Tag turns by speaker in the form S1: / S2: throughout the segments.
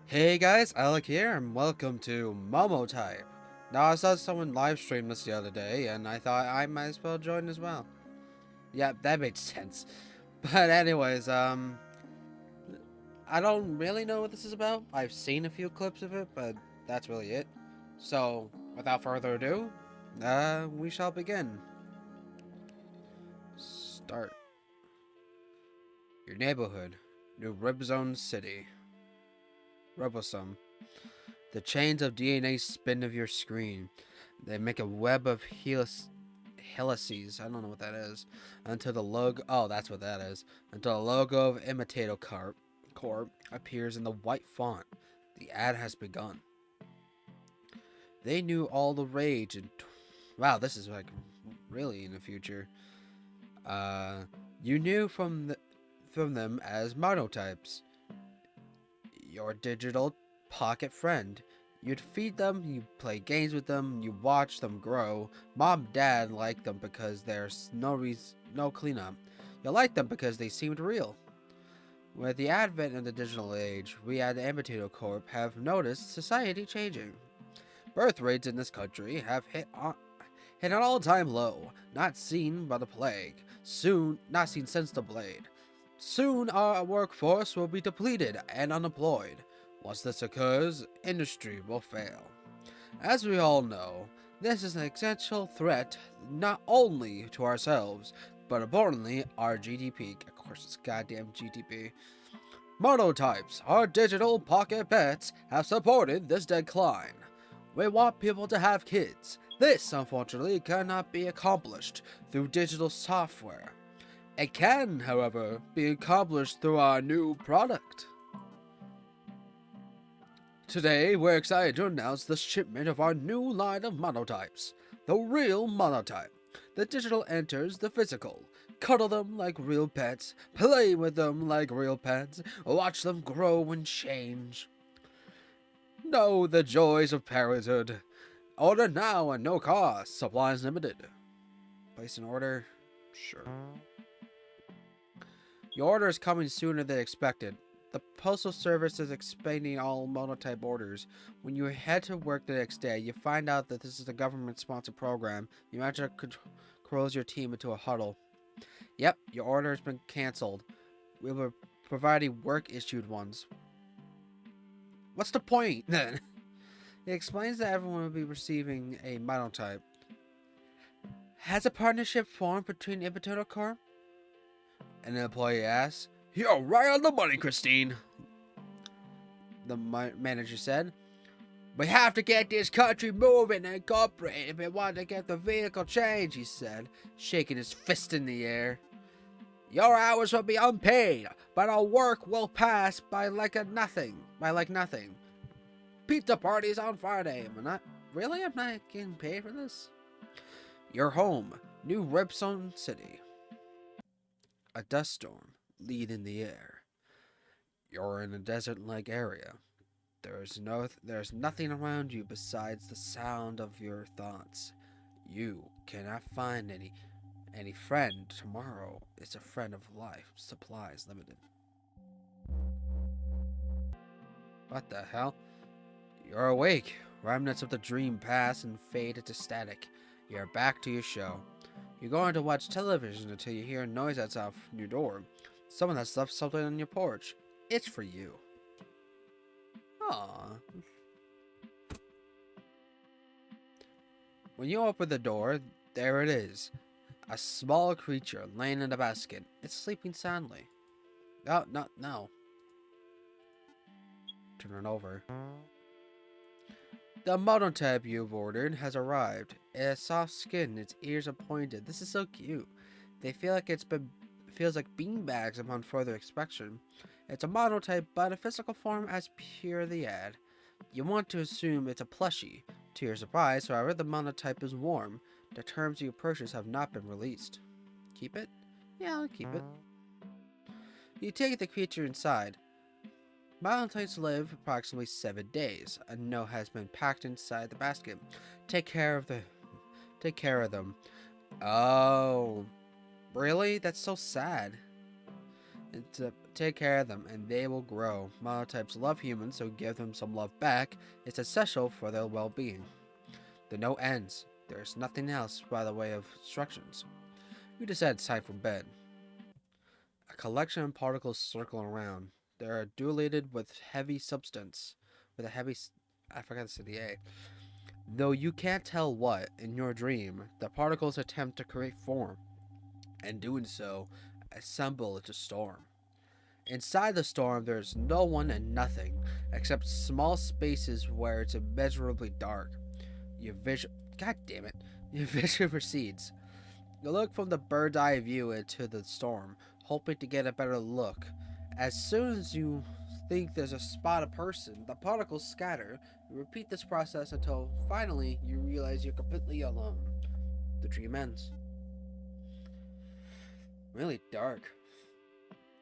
S1: Hey guys, Alec here, and welcome to Momotype. Now, I saw someone live stream this the other day, and I thought I might as well join as well. Yeah, that made sense. But anyways, I don't really know what this is about. I've seen a few clips of it, but that's really it. So, without further ado, we shall begin. Start. Your neighborhood, New Ribzone City. Ribosome. The chains of DNA spin of your screen. They make a web of helices. I don't know what that is. Until the logo. Oh, that's what that is. Until the logo of Corp appears in the white font. The ad has begun. They knew all the rage and. Wow, this is like really in the future. Uh, you knew from them as monotypes. Your digital pocket friend. You'd feed them, you play games with them, you watch them grow. Mom and dad liked them because there's no cleanup. You like them because they seemed real. With the advent of the digital age, we at Ambitato Corp have noticed society changing. Birth rates in this country have hit an all-time low, not seen by the plague. Soon, not seen since the blade. Soon our workforce will be depleted and unemployed. Once this occurs, industry will fail. As we all know, this is an existential threat not only to ourselves, but importantly, our GDP. Of course, it's goddamn GDP. Monotypes, our digital pocket pets, have supported this decline. We want people to have kids. This, unfortunately, cannot be accomplished through digital software. It can, however, be accomplished through our new product. Today, we're excited to announce the shipment of our new line of monotypes, the real monotype. The digital enters the physical. Cuddle them like real pets, play with them like real pets, watch them grow and change. Know the joys of parenthood. Order now at no cost, supplies limited. Place an order? Sure. Your order is coming sooner than expected. The Postal Service is expanding all monotype orders. When you head to work the next day, you find out that this is a government-sponsored program. Your manager controls your team into a huddle. Yep, your order has been canceled. We were providing work-issued ones. What's the point, then? It explains that everyone will be receiving a monotype. Has a partnership formed between Ibitoto Corp? An employee asks. You're right on the money, Christine, the manager said. We have to get this country moving and cooperating if we want to get the vehicle changed, he said, shaking his fist in the air. Your hours will be unpaid, but our work will pass by like nothing. Pizza parties on Friday. I'm not getting paid for this. Your home, New Ribstone City. A dust storm, lead in the air. You're in a desert-like area. There's nothing around you besides the sound of your thoughts. You cannot find any friend. Tomorrow is a friend of life. Supplies limited. What the hell? You're awake. Remnants of the dream pass and fade into static. You're back to your show. You're going to watch television until you hear a noise outside your door. Someone has left something on your porch. It's for you. Aww. When you open the door, there it is. A small creature laying in a basket. It's sleeping soundly. Oh, no. Turn it over. The monotype you've ordered has arrived. It has soft skin, its ears are pointed. This is so cute. They feels like beanbags upon further inspection. It's a monotype, but in physical form as pure the ad. You want to assume it's a plushie. To your surprise, however, the monotype is warm. The terms you purchase have not been released. Keep it? Yeah, I'll keep it. You take the creature inside. Monotypes live approximately 7 days. A note has been packed inside the basket. Take care of them. Oh, really? That's so sad. and to take care of them, and they will grow. Monotypes love humans, so give them some love back. It's essential for their well-being. The note ends. There's nothing else by the way of instructions. You decide it's time for bed. A collection of particles circle around. They are dualated with heavy substance. With a heavy. I forgot to say the A. Though you can't tell what, in your dream, the particles attempt to create form, and doing so, assemble into storm. Inside the storm, there's no one and nothing, except small spaces where it's immeasurably dark. Your vision. God damn it. Your vision recedes. You look from the bird's eye view into the storm, hoping to get a better look. As soon as you think there's a spot of person, the particles scatter. You repeat this process until finally you realize you're completely alone. The dream ends. Really dark.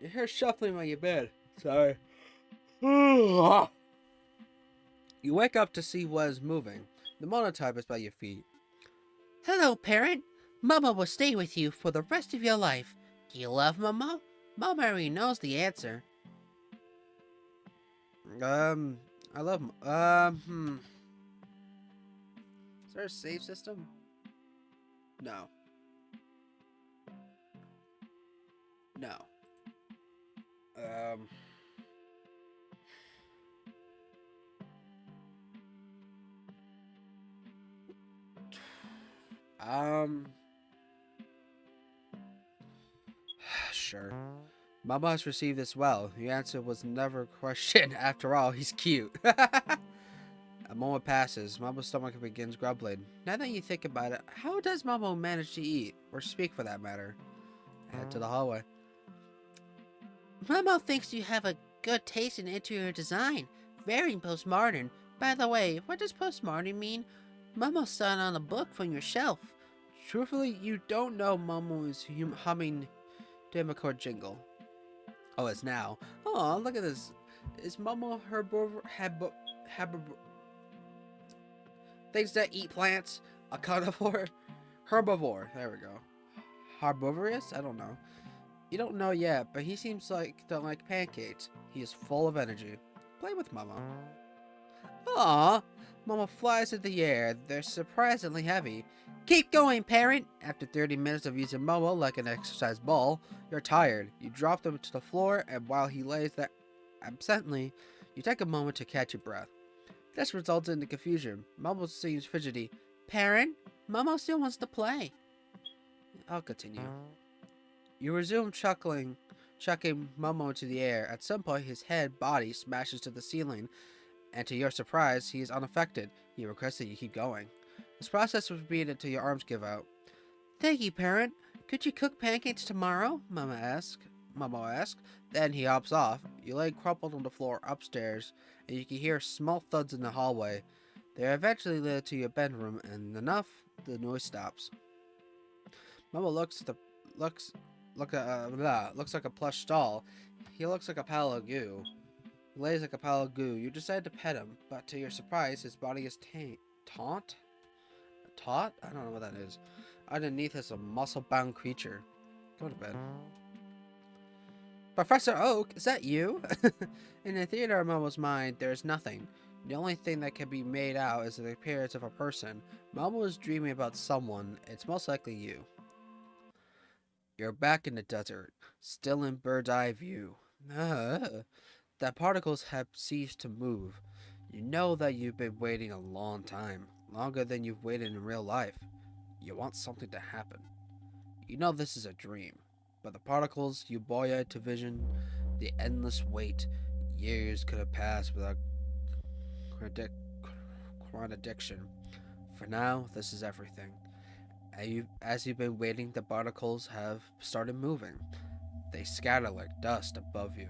S1: You hear shuffling on your bed. Sorry. You wake up to see what is moving. The monotype is by your feet.
S2: Hello, parent. Momo will stay with you for the rest of your life. Do you love Momo? Momo already knows the answer.
S1: I love. Is there a save system? No. No. Um. Um. Sure. Mama has received this well. The answer was never a question. After all, he's cute. A moment passes. Mama's stomach begins grumbling. Now that you think about it, how does Mama manage to eat, or speak for that matter? Head to the hallway.
S2: Momo thinks you have a good taste in interior design. Very postmodern. By the way, what does postmodern mean? Momo saw it on a book from your shelf.
S1: Truthfully, you don't know Momo is humming Demicord jingle. Oh, it's now. Oh, look at this. Is Momo things that eat plants? A carnivore? Herbivore. There we go. Herbivorous? I don't know. You don't know yet, but he seems like to like pancakes. He is full of energy. Play with Momo. Aww. Momo flies in the air. They're surprisingly heavy. Keep going, parent! After 30 minutes of using Momo like an exercise ball, you're tired. You drop them to the floor, and while he lays there absently, you take a moment to catch your breath. This results in the confusion. Momo seems fidgety.
S2: Parent, Momo still wants to play.
S1: I'll continue. You resume chucking Momo into the air. At some point, his body smashes to the ceiling, and to your surprise, he is unaffected. He requests that you keep going. This process will repeat until your arms give out.
S2: Thank you, parent. Could you cook pancakes tomorrow?
S1: Momo asks. Then he hops off. You lay crumpled on the floor upstairs, and you can hear small thuds in the hallway. They eventually lead to your bedroom, and enough, the noise stops. Momo looks like a plush doll. He looks like a pile of goo. He lays like a pile of goo. You decide to pet him, but to your surprise, his body is taut? Taut? I don't know what that is. Underneath is a muscle-bound creature. Go to bed. Professor Oak, is that you? In the theater of Momo's mind, there is nothing. The only thing that can be made out is the appearance of a person. Momo is dreaming about someone. It's most likely you. You're back in the desert, still in bird's eye view. The particles have ceased to move. You know that you've been waiting a long time, longer than you've waited in real life. You want something to happen. You know this is a dream, but the particles you boil into vision, the endless wait, years could have passed without contradiction. For now, this is everything. As you've been waiting, the particles have started moving. They scatter like dust above you,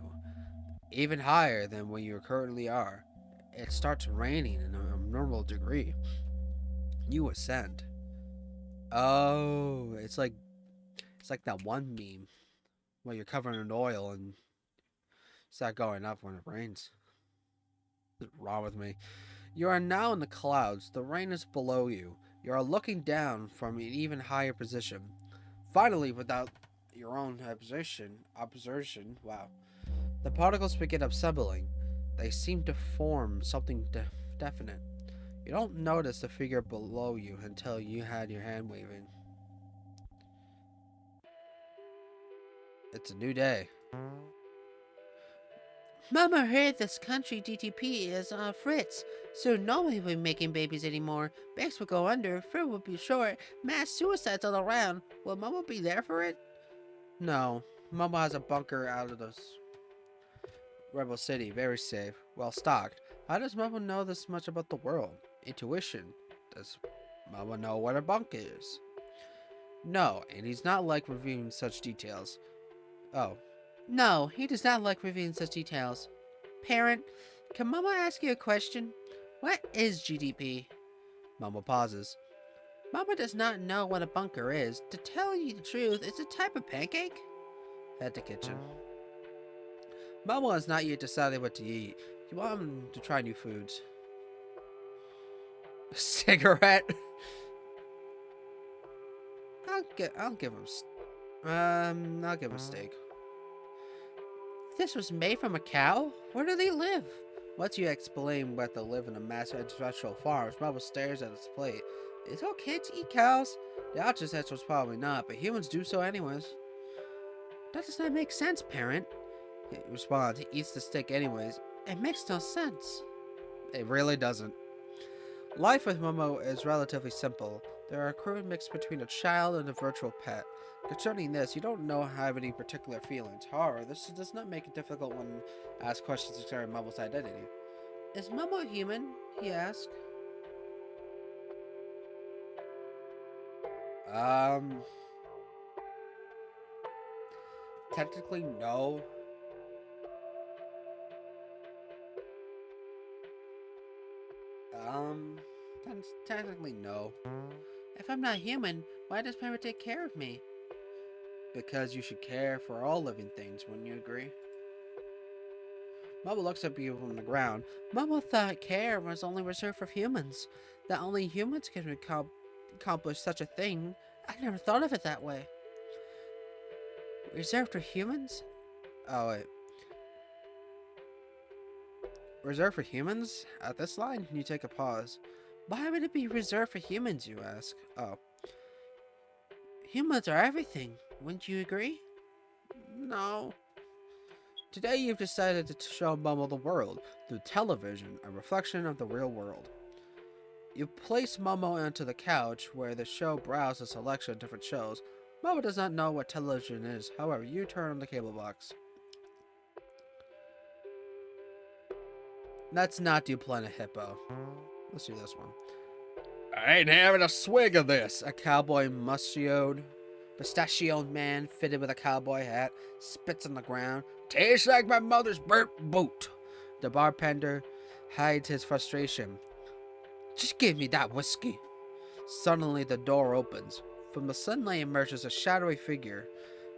S1: even higher than where you currently are. It starts raining in an abnormal degree. You ascend. Oh, it's like that one meme where you're covered in oil and start going up when it rains. What's wrong with me? You are now in the clouds. The rain is below you. You are looking down from an even higher position. Finally, without your own observation, wow. The particles begin assembling. They seem to form something definite. You don't notice the figure below you until you had your hand waving. It's a new day.
S2: Mama heard this country DTP is on fritz. Soon no one will be making babies anymore. Banks will go under, food will be short, mass suicides all around. Will Mama be there for it?
S1: No, Momo has a bunker out of this Rebel City, very safe, well stocked. How does Momo know this much about the world? Intuition. Does Momo know what a bunker is? No, and he's not like reviewing such details. Oh,
S2: No, he does not like revealing such details. Parent, can Mama ask you a question? What is GDP?
S1: Momo pauses.
S2: Mama does not know what a bunker is. To tell you the truth, it's a type of pancake.
S1: At the kitchen. Momo has not yet decided what to eat. You want him to try new foods. Cigarette? I'll give him I'll give him steak.
S2: This was made from a cow? Where do they live?
S1: Once you explain where they live in a massive ancestral farms, Momo stares at his plate. Is it okay to eat cows? The ancestors probably not, but humans do so anyways.
S2: That does not make sense, parent.
S1: He responds, he eats the steak anyways.
S2: It makes no sense.
S1: It really doesn't. Life with Momo is relatively simple. There are a crude mix between a child and a virtual pet. Concerning this, you don't have any particular feelings. However, this does not make it difficult when asked questions concerning Momo's identity.
S2: Is Momo human? He asked.
S1: Um, technically, no. Um, technically, no.
S2: If I'm not human, why does parent take care of me?
S1: Because you should care for all living things, wouldn't you agree? Momo looks at you from the ground.
S2: Momo thought care was only reserved for humans. That only humans can accomplish such a thing. I never thought of it that way. Reserved for humans?
S1: Oh, wait. Reserved for humans? At this line, you take a pause.
S2: Why would it be reserved for humans, you ask?
S1: Oh.
S2: Humans are everything. Wouldn't you agree?
S1: No. Today you've decided to show Momo the world through television, a reflection of the real world. You place Momo onto the couch where the show browses a selection of different shows. Momo does not know what television is, however, you turn on the cable box. Let's not do Planet Hippo. Let's do this one. I ain't having a swig of this. A cowboy mustachioed man fitted with a cowboy hat spits on the ground. Tastes like my mother's burnt boot. The bartender hides his frustration. Just give me that whiskey. Suddenly the door opens. From the sunlight emerges a shadowy figure.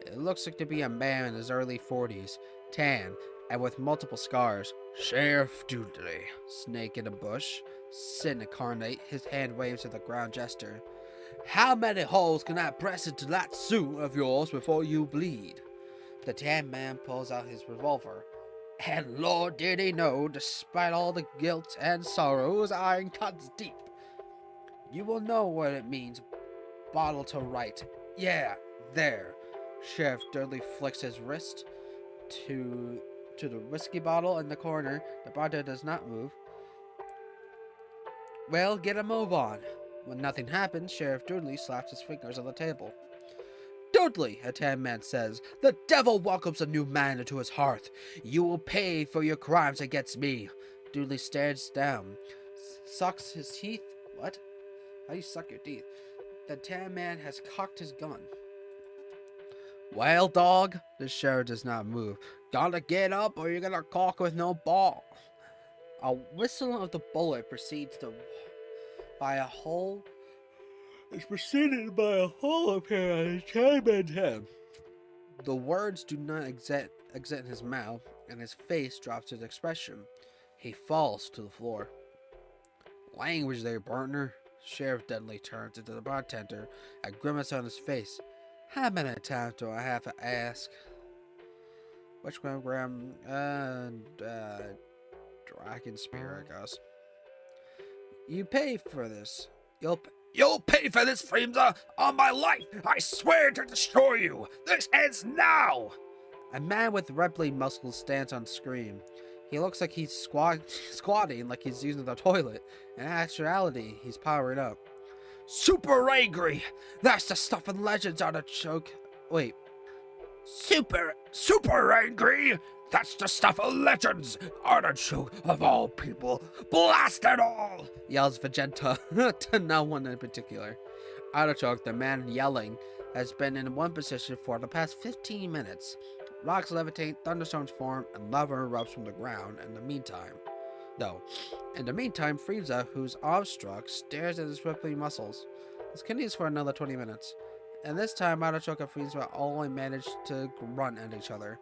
S1: It looks like to be a man in his early 40s, tan, and with multiple scars. Sheriff Dudley, snake in a bush, sitting incarnate, his hand waves to the ground gesture. How many holes can I press into that suit of yours before you bleed? The tan man pulls out his revolver. And Lord did he know, despite all the guilt and sorrow, his iron cuts deep. You will know what it means, bottle to right. Yeah, there. Sheriff Dudley flicks his wrist to the whiskey bottle in the corner. The bartender does not move. Well, get a move on. When nothing happens, Sheriff Dudley slaps his fingers on the table. Dudley, a tan man says, the devil welcomes a new man into his hearth. You will pay for your crimes against me. Dudley stares down, sucks his teeth. What? How do you suck your teeth? The tan man has cocked his gun. Well, dog, the sheriff does not move. Gotta get up or you're gonna cock with no ball. A whistle of the bullet proceeds by a hole. It's preceded by a hole appear on his tan man's head. The words do not exit his mouth, and his face drops its expression. He falls to the floor. Language there, partner. Sheriff Dudley turns into the bartender, a grimace on his face. How many times do I have to ask? Which Graham? Dragon Spear, I guess. You pay for this. You'll pay for this, Freemza! On my life! I swear to destroy you! This ends now! A man with rippling muscles stands on screen. He looks like he's squatting like he's using the toilet. In actuality, he's powered up. Super angry! That's the stuff in Legends on a choke. Wait. Super angry! That's the stuff of Legends! Artichoke of all people! Blast it all! Yells Vegeta to no one in particular. Artichoke, the man yelling, has been in one position for the past 15 minutes. Rocks levitate, thunderstorms form, and lava erupts from the ground in the meantime. In the meantime, Frieza, who's awestruck, stares at his rippling muscles. This continues for another 20 minutes. And this time, Artichoke and Frieza only managed to grunt at each other.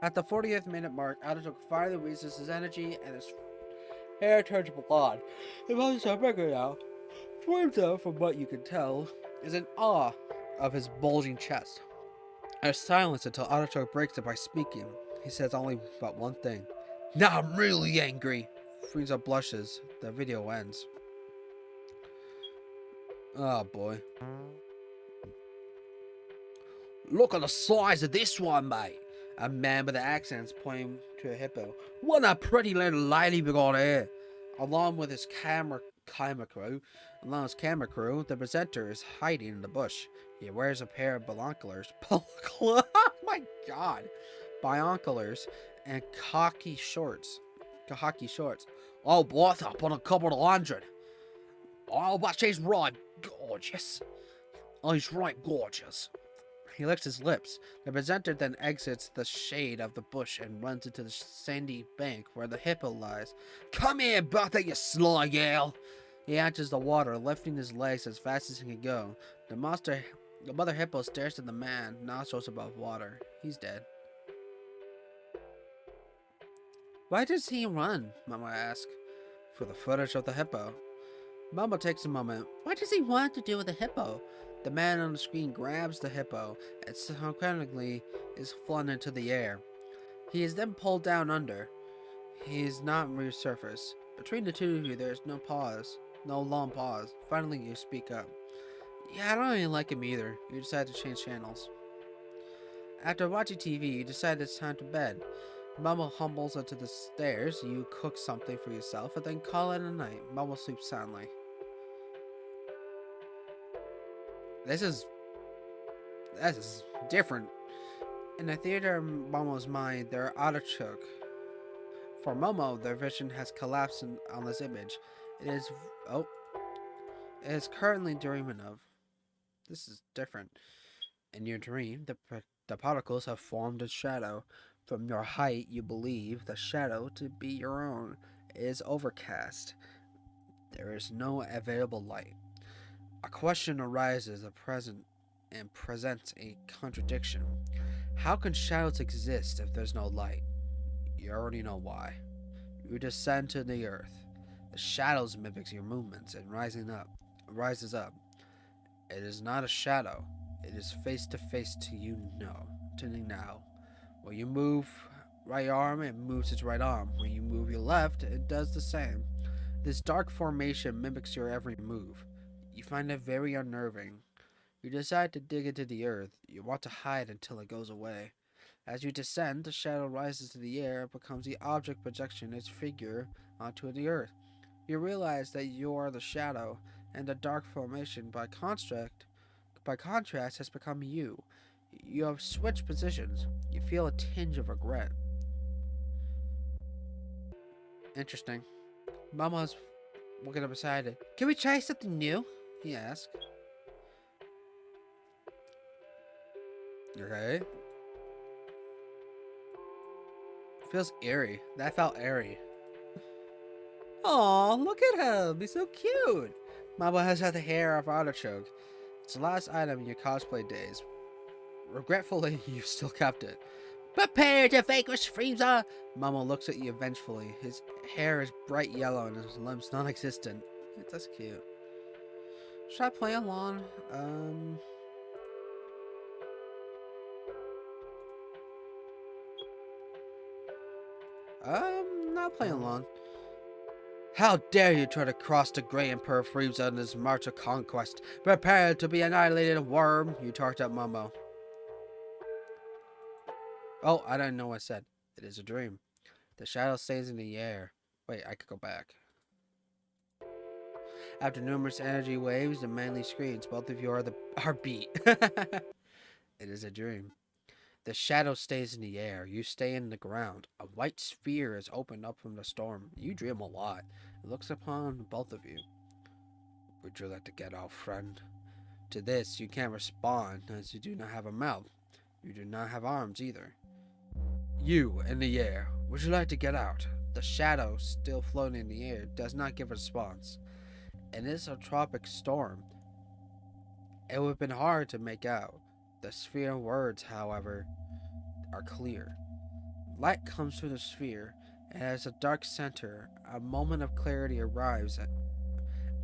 S1: At the 40th minute mark, Artichoke finally releases his energy and his hair turns blonde. The muscles are bigger now. Frieza, from what you can tell, is in awe of his bulging chest. There's silence until Artichoke breaks it by speaking. He says only but one thing. Now I'm really angry. Frieza blushes. The video ends. Oh boy. Look at the size of this one, mate. A man with accents pointing to a hippo. What a pretty little lady we got here. Along with his camera crew, the presenter is hiding in the bush. He wears a pair of binoculars. Oh my god. Binoculars and hockey shorts. Oh, what's up on a couple of 100? Oh, but she's right gorgeous. Oh, he's right gorgeous. He licks his lips. The presenter then exits the shade of the bush and runs into the sandy bank where the hippo lies. Come here, Buster, you sly gal! He enters the water, lifting his legs as fast as he can go. The mother hippo stares at the man, nostrils above water. He's dead. Why does he run? Mama asks. For the footage of the hippo. Mama takes a moment. What does he want to do with the hippo? The man on the screen grabs the hippo and synchronically is flung into the air. He is then pulled down under. He is not resurfaced. Between the two of you, there is no pause. No long pause. Finally, you speak up. Yeah, I don't really like him either. You decide to change channels. After watching TV, you decide it's time to bed. Mama humbles onto the stairs. You cook something for yourself and then call it a night. Mama sleeps soundly. This is different. In the theater of Momo's mind, they're artichoke. For Momo, their vision has collapsed on this image. It is currently dreaming of. This is different. In your dream, the particles have formed a shadow. From your height, you believe the shadow to be your own. It is overcast. There is no available light. A question arises and presents a contradiction. How can shadows exist if there's no light? You already know why. You descend to the earth. The shadows mimics your movements and rises up. It is not a shadow. It is face to face to you now. When you move right arm, it moves its right arm. When you move your left, it does the same. This dark formation mimics your every move. You find it very unnerving. You decide to dig into the earth. You want to hide until it goes away. As you descend, the shadow rises to the air and becomes the object projection its figure onto the earth. You realize that you are the shadow, and the dark formation by contrast has become you. You have switched positions. You feel a tinge of regret. Interesting. Mama's looking up beside it. Can we try something new? He asked. Okay. Feels eerie. That felt airy. Aw, look at him. He's so cute. Mama has had the hair of Artichoke. It's the last item in your cosplay days. Regretfully, you still kept it. Prepare to vanquish Frieza! Mama looks at you vengefully. His hair is bright yellow and his limbs non-existent. That's cute. Should I play along? Not playing along. How dare you try to cross the gray and peripheries on this march of conquest? Prepare to be annihilated, worm, you talked at Momo. Oh, I didn't know what I said. It is a dream. The shadow stays in the air. Wait, I could go back. After numerous energy waves and manly screams, both of you are beat. It is a dream. The shadow stays in the air. You stay in the ground. A white sphere is opened up from the storm. You dream a lot. It looks upon both of you. Would you like to get out, friend? To this, you can't respond, as you do not have a mouth. You do not have arms either. You, in the air, would you like to get out? The shadow, still floating in the air, does not give a response. It is a tropic storm. It would have been hard to make out. The sphere words, however, are clear. Light comes through the sphere, and as a dark center, a moment of clarity arrives,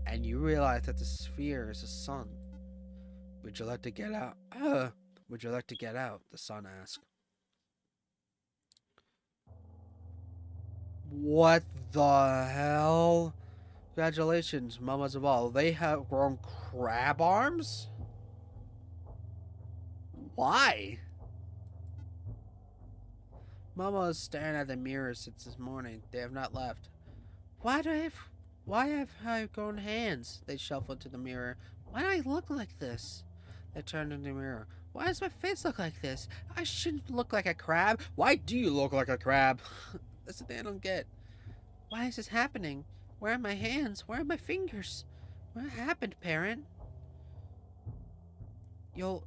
S1: and you realize that the sphere is the sun. Would you like to get out? Would you like to get out? The sun asks. What the hell? Congratulations, mamas of all. They have grown crab arms? Why? Mama is staring at the mirror since this morning. They have not left. Why do I have why have I grown hands? They shuffled to the mirror. Why do I look like this? They turned in the mirror. Why does my face look like this? I shouldn't look like a crab. Why do you look like a crab? That's the thing I don't get. Why is this happening? Where are my hands? Where are my fingers? What happened, parent? You'll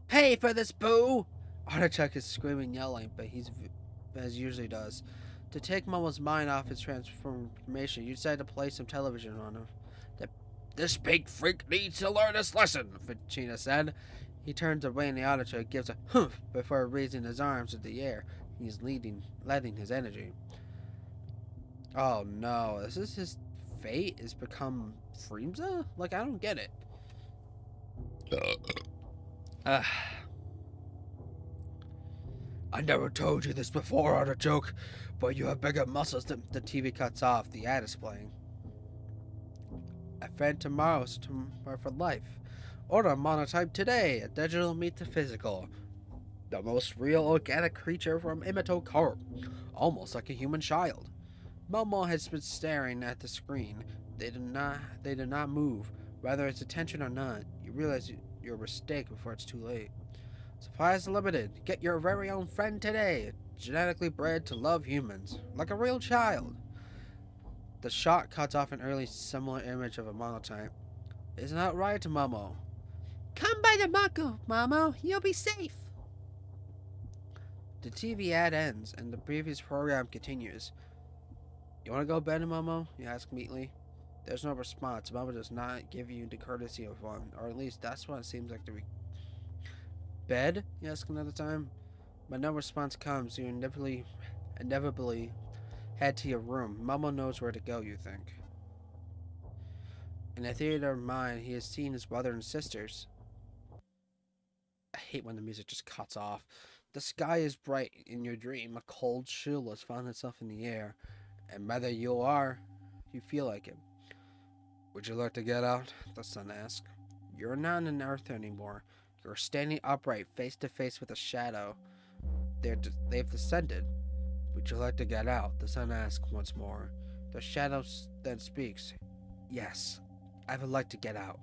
S1: pay for this, boo! Artichoke is screaming, yelling, but he's as he usually does. To take Momo's mind off his transformation, you decide to play some television on him. This big freak needs to learn this lesson, Ficina said. He turns away and the artichoke gives a humph before raising his arms in the air. He's letting his energy. Oh no, this is his fate has become Frieza? Like, I don't get it. I never told you this before, Artichoke, but you have bigger muscles than the TV cuts off. The ad is playing. A friend tomorrow is tomorrow for life. Order a Momotype today. A digital meet the physical. The most real organic creature from Imito Corp. Almost like a human child. Momo has been staring at the screen. They do not move. Whether it's attention or not, you realize your mistake before it's too late. Supplies limited. Get your very own friend today. Genetically bred to love humans. Like a real child. The shot cuts off an early similar image of a monotype. Isn't that right, Momo? Come by the Mako, Momo. You'll be safe. The TV ad ends, and the previous program continues. You want to go to bed, Momo? You ask meekly. There's no response. Momo does not give you the courtesy of one, or at least that's what it seems like to be. Bed? You ask another time. But no response comes. You inevitably head to your room. Momo knows where to go, you think. In the theater of mind, he has seen his brother and sisters. I hate when the music just cuts off. The sky is bright in your dream. A cold chill has found itself in the air. And whether you feel like it. Would you like to get out? The sun asked. You're not on Earth anymore. You're standing upright, face to face with a shadow. They've descended. Would you like to get out? The sun asks once more. The shadow then speaks. Yes, I would like to get out.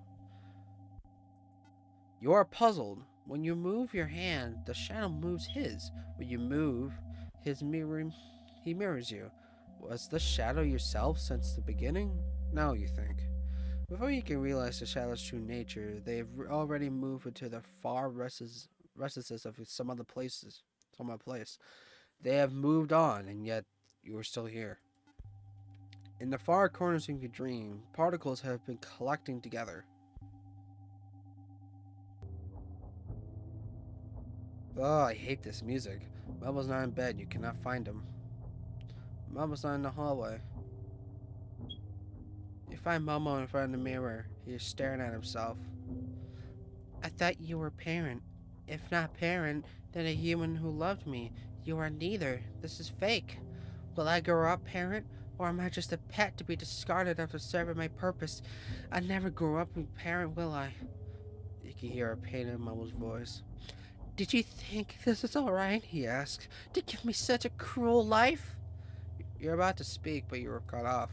S1: You are puzzled. When you move your hand, the shadow moves his. When you move, he mirrors you. Was the shadow yourself since the beginning? No, you think. Before you can realize the shadow's true nature, they have already moved into the far restlessness of some other place. They have moved on, and yet you are still here. In the far corners of your dream, particles have been collecting together. Oh, I hate this music. Momo's not in bed. You cannot find him. Momo's not in the hallway. You find Momo in front of the mirror. He is staring at himself. I thought you were a parent. If not parent, then a human who loved me. You are neither. This is fake.
S2: Will I grow up, parent? Or am I just a pet to be discarded after serving my purpose? I never grew up a parent, will I?
S1: You can hear a pain in Momo's voice.
S2: Did you think this is alright? He asked. To give me such a cruel life?
S1: You're about to speak, but you were cut off.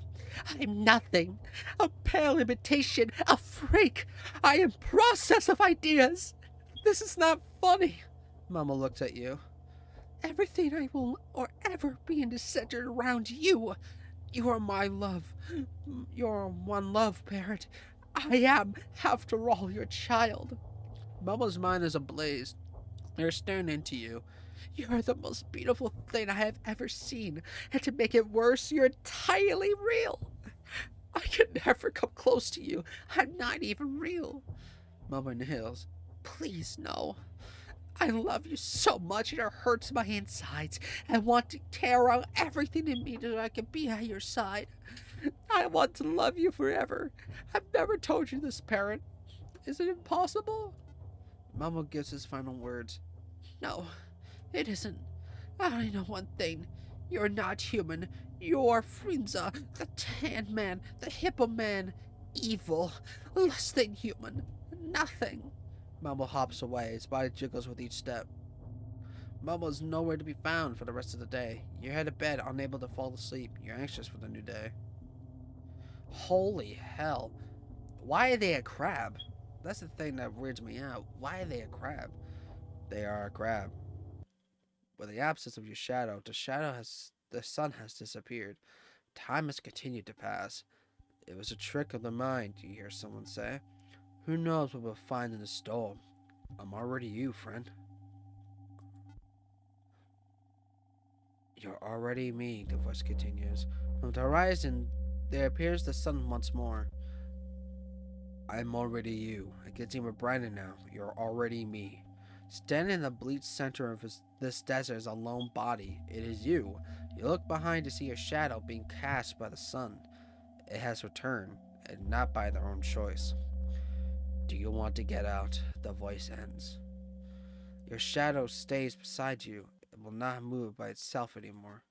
S2: I'm nothing. A pale imitation. A freak. I am process of ideas. This is not funny.
S1: Momo looked at you.
S2: Everything I will or ever be is centered around you. You are my love. Your one love, parent. I am, after all, your child.
S1: Momo's mind is ablaze. They're staring into you.
S2: You're the most beautiful thing I have ever seen, and to make it worse, you're entirely real. I could never come close to you. I'm not even real.
S1: Momo inhales.
S2: Please, no. I love you so much it hurts my insides. I want to tear out everything in me so I can be at your side. I want to love you forever. I've never told you this, parent. Is it impossible?
S1: Momo gives his final words.
S2: No, it isn't. I know one thing. You're not human. You're Frieza, the Tan Man, the Hippo Man. Evil. Less than human. Nothing.
S1: Momo hops away. His body jiggles with each step. Momo's nowhere to be found for the rest of the day. You head to bed, unable to fall asleep. You're anxious for the new day. Holy hell. Why are they a crab? That's the thing that weirds me out. Why are they a crab? They are a crab. With the absence of your shadow, the sun has disappeared. Time has continued to pass. It was a trick of the mind, you hear someone say. Who knows what we'll find in the storm? I'm already you, friend. You're already me, the voice continues. From the horizon, there appears the sun once more. I'm already you. It gets even brighter now. You're already me. Standing in the bleak center of this desert is a lone body. It is you. You look behind to see your shadow being cast by the sun. It has returned, and not by their own choice. Do you want to get out? The voice ends. Your shadow stays beside you. It will not move by itself anymore.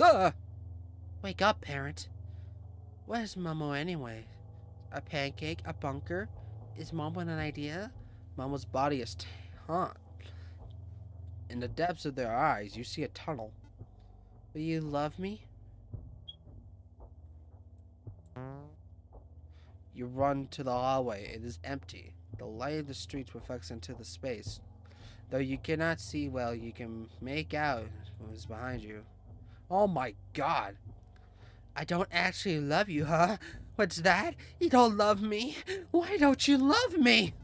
S1: Ah!
S2: Wake up, parent. What is Momo anyway? A pancake? A bunker? Is Momo an idea?
S1: Momo's body is taut. In the depths of their eyes, you see a tunnel.
S2: Will you love me?
S1: You run to the hallway. It is empty. The light of the streets reflects into the space. Though you cannot see well, you can make out what is behind you. Oh my god!
S2: I don't actually love you, huh? What's that? You don't love me? Why don't you love me?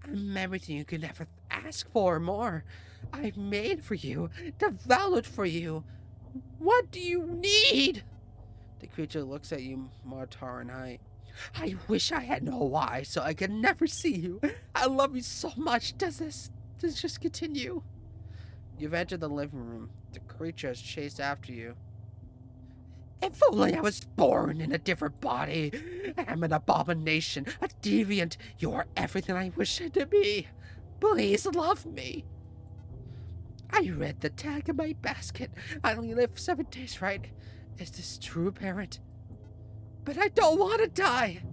S2: I'm everything you could ever ask for or more. I've made for you, developed for you. What do you need?
S1: The creature looks at you more taller in height.
S2: I wish I had no eyes so I could never see you. I love you so much. Does this just continue?
S1: You've entered the living room. The creature has chased after you.
S2: If only I was born in a different body. I'm an abomination, a deviant. You are everything I wish it to be. Please love me. I read the tag in my basket. I only live 7 days, right? Is this true, parent? But I don't want to die.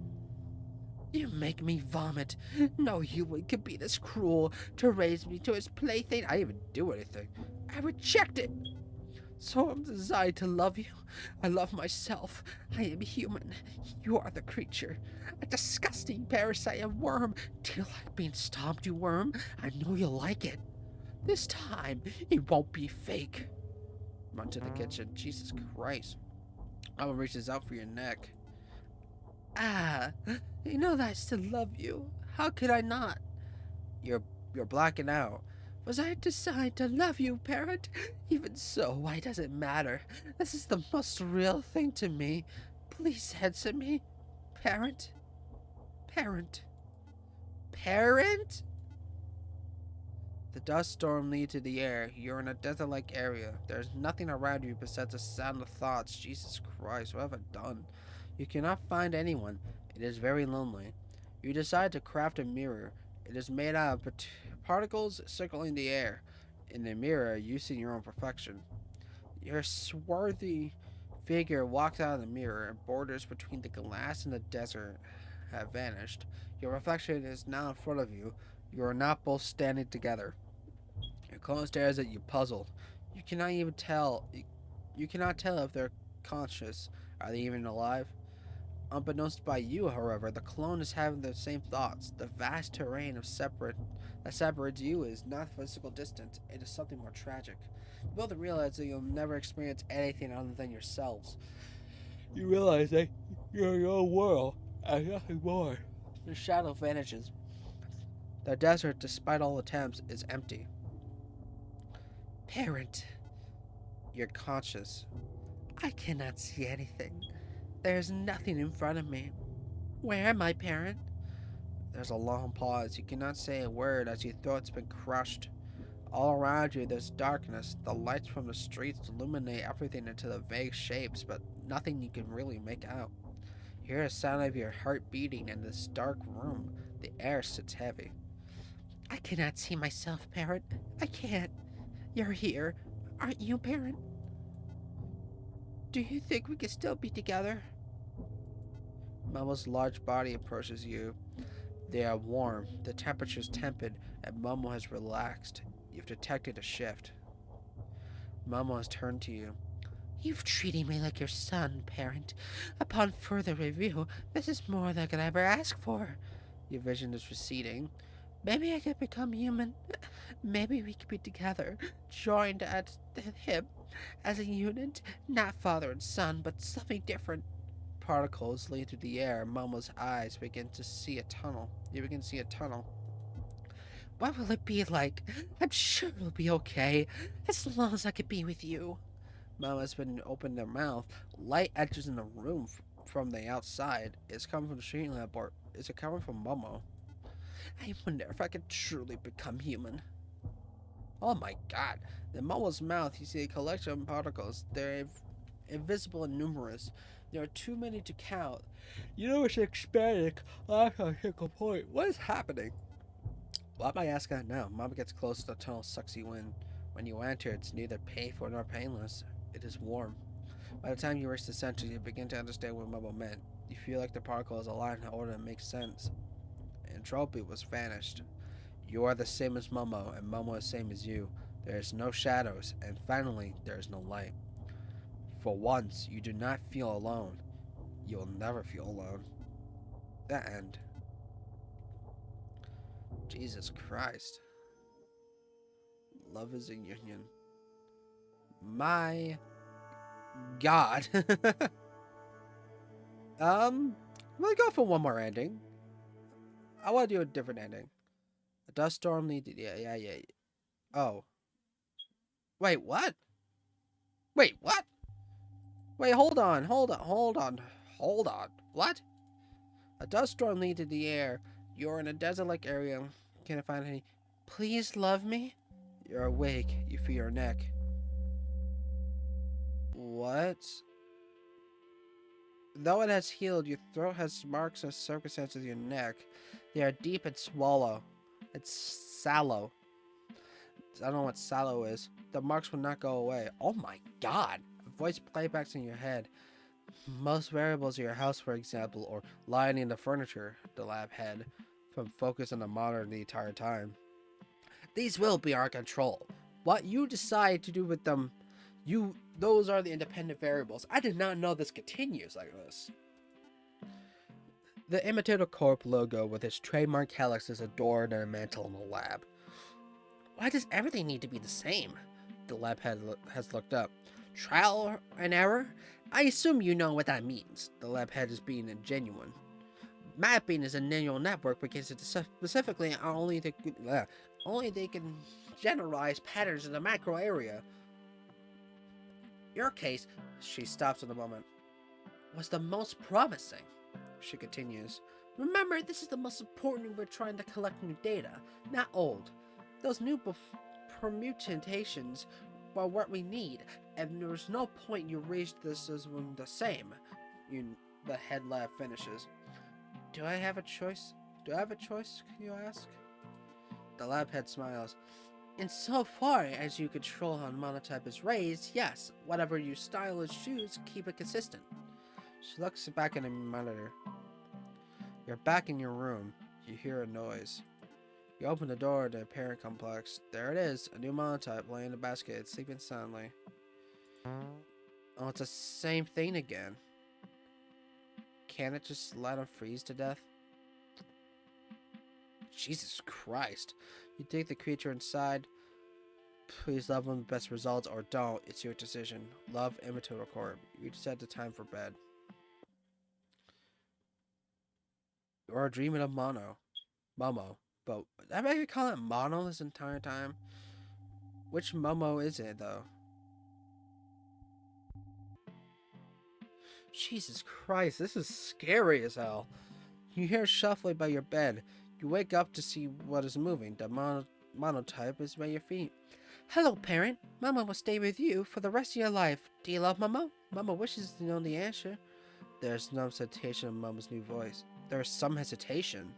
S2: You make me vomit. No human could be this cruel to raise me to his plaything.
S1: I didn't even do anything.
S2: I reject it. So I'm designed to love you. I love myself. I am human. You are the creature. A disgusting parasite and worm. Do you like being stomped, you worm? I know you'll like it. This time, it won't be fake.
S1: Run to the kitchen. Jesus Christ. Alma reaches out for your neck.
S2: Ah, you know that I still love you. How could I not?
S1: You're blacking out.
S2: Was I designed to love you, parent? Even so, why does it matter? This is the most real thing to me. Please answer me. Parent? Parent? Parent?
S1: The dust storm leads to the air. You're in a desert-like area. There's nothing around you besides the sound of thoughts. Jesus Christ, what have I done? You cannot find anyone. It is very lonely. You decide to craft a mirror. It is made out of particles circling the air. In the mirror, you see your own perfection. Your swarthy figure walks out of the mirror, and borders between the glass and the desert have vanished. Your reflection is now in front of you. You are not both standing together. Your clone stares at you, puzzled. You cannot even tell. You cannot tell if they're conscious. Are they even alive? Unbeknownst by you, however, the clone is having the same thoughts. The vast terrain that separates you is not physical distance. It is something more tragic. You both realize that you'll never experience anything other than yourselves. You realize that you're your own world and nothing more. The shadow vanishes. The desert, despite all attempts, is empty.
S2: Parent,
S1: You're conscious.
S2: I cannot see anything. There's nothing in front of me. Where am I, parent?
S1: There's a long pause. You cannot say a word as your throat's been crushed. All around you, there's darkness. The lights from the streets illuminate everything into the vague shapes, but nothing you can really make out. You hear the sound of your heart beating in this dark room. The air sits heavy.
S2: I cannot see myself, parent. I can't. You're here. Aren't you, parent? Do you think we could still be together?
S1: Momo's large body approaches you. They are warm, the temperature's tepid, and Momo has relaxed. You've detected a shift. Momo has turned to you.
S2: You've treated me like your son, parent. Upon further review, this is more than I could ever ask for.
S1: Your vision is receding.
S2: Maybe I could become human. Maybe we could be together, joined at the hip, as a unit, not father and son, but something different.
S1: Particles lead through the air. Momo's eyes begin to see a tunnel. You begin to see a tunnel.
S2: What will it be like? I'm sure it'll be okay, as long as I could be with you.
S1: Momo's been opened their mouth. Light enters in the room from the outside. Is it coming from the street lamp or is it coming from Momo?
S2: I wonder if I could truly become human.
S1: Oh my god. In Momo's mouth, you see a collection of particles. They're invisible and numerous. There are too many to count. You know it's expanding after a single point. What is happening? Why am I asking that now? Mama gets close to the tunnel, sucks you in. When you enter, it's neither painful nor painless. It is warm. By the time you reach the center, you begin to understand what Momo meant. You feel like the particle is aligned in order to make sense. Entropy was vanished. You are the same as Momo, and Momo is the same as you. There is no shadows, and finally, there is no light. For once, you do not feel alone. You will never feel alone. The end. Jesus Christ. Love is a union. My God. We'll go for one more ending. I want to do a different ending. A dust storm needed. Yeah. Oh. Wait, what? Wait, what? Wait, hold on. What? A dust storm leads to the air. You're in a desert-like area. Can't find any.
S2: Please love me?
S1: You're awake. You feel your neck. What? Though it has healed, your throat has marks and circumstances of your neck. They are deep and swallow. It's sallow. I don't know what sallow is. The marks will not go away. Oh my god! A voice playbacks in your head. Most variables of your house, for example, or lying in the furniture, the lab head, from focus on the monitor the entire time. These will be our control. What you decide to do with them, those are the independent variables. I did not know this continues like this. The Imitator Corp logo with its trademark helix is adored in a mantle in the lab. Why does everything need to be the same? The lab head has looked up. Trial and error? I assume you know what that means. The lab head is being genuine. Mapping is a neural network because it's specifically only they can generalize patterns in the macro area. Your case, she stops in a moment, was the most promising. She continues. Remember, this is the most important. We're trying to collect new data, not old. Those new permutations are what we need, and there's no point you raised this as one the same. The head lab finishes. Do I have a choice? Do I have a choice, you ask? The lab head smiles.
S2: Insofar as you control how Monotype is raised, yes, whatever you style is choose, keep it consistent.
S1: She looks back at the monitor. You're back in your room. You hear a noise. You open the door to the parent complex. There it is, a new monotype laying in a basket, sleeping soundly. Oh, it's the same thing again. Can't it just let him freeze to death? Jesus Christ. You take the creature inside. Please love him the best results or don't. It's your decision. Love, Immature Record. You just set the time for bed. Or dreaming of Momo. But I maybe call it Mono this entire time. Which Momo is it though? Jesus Christ, this is scary as hell. You hear shuffling by your bed. You wake up to see what is moving. The monotype is by your feet.
S2: Hello, parent. Mama will stay with you for the rest of your life. Do you love Mama? Mama wishes to know the answer.
S1: There's no hesitation in Mama's new voice. There is some hesitation.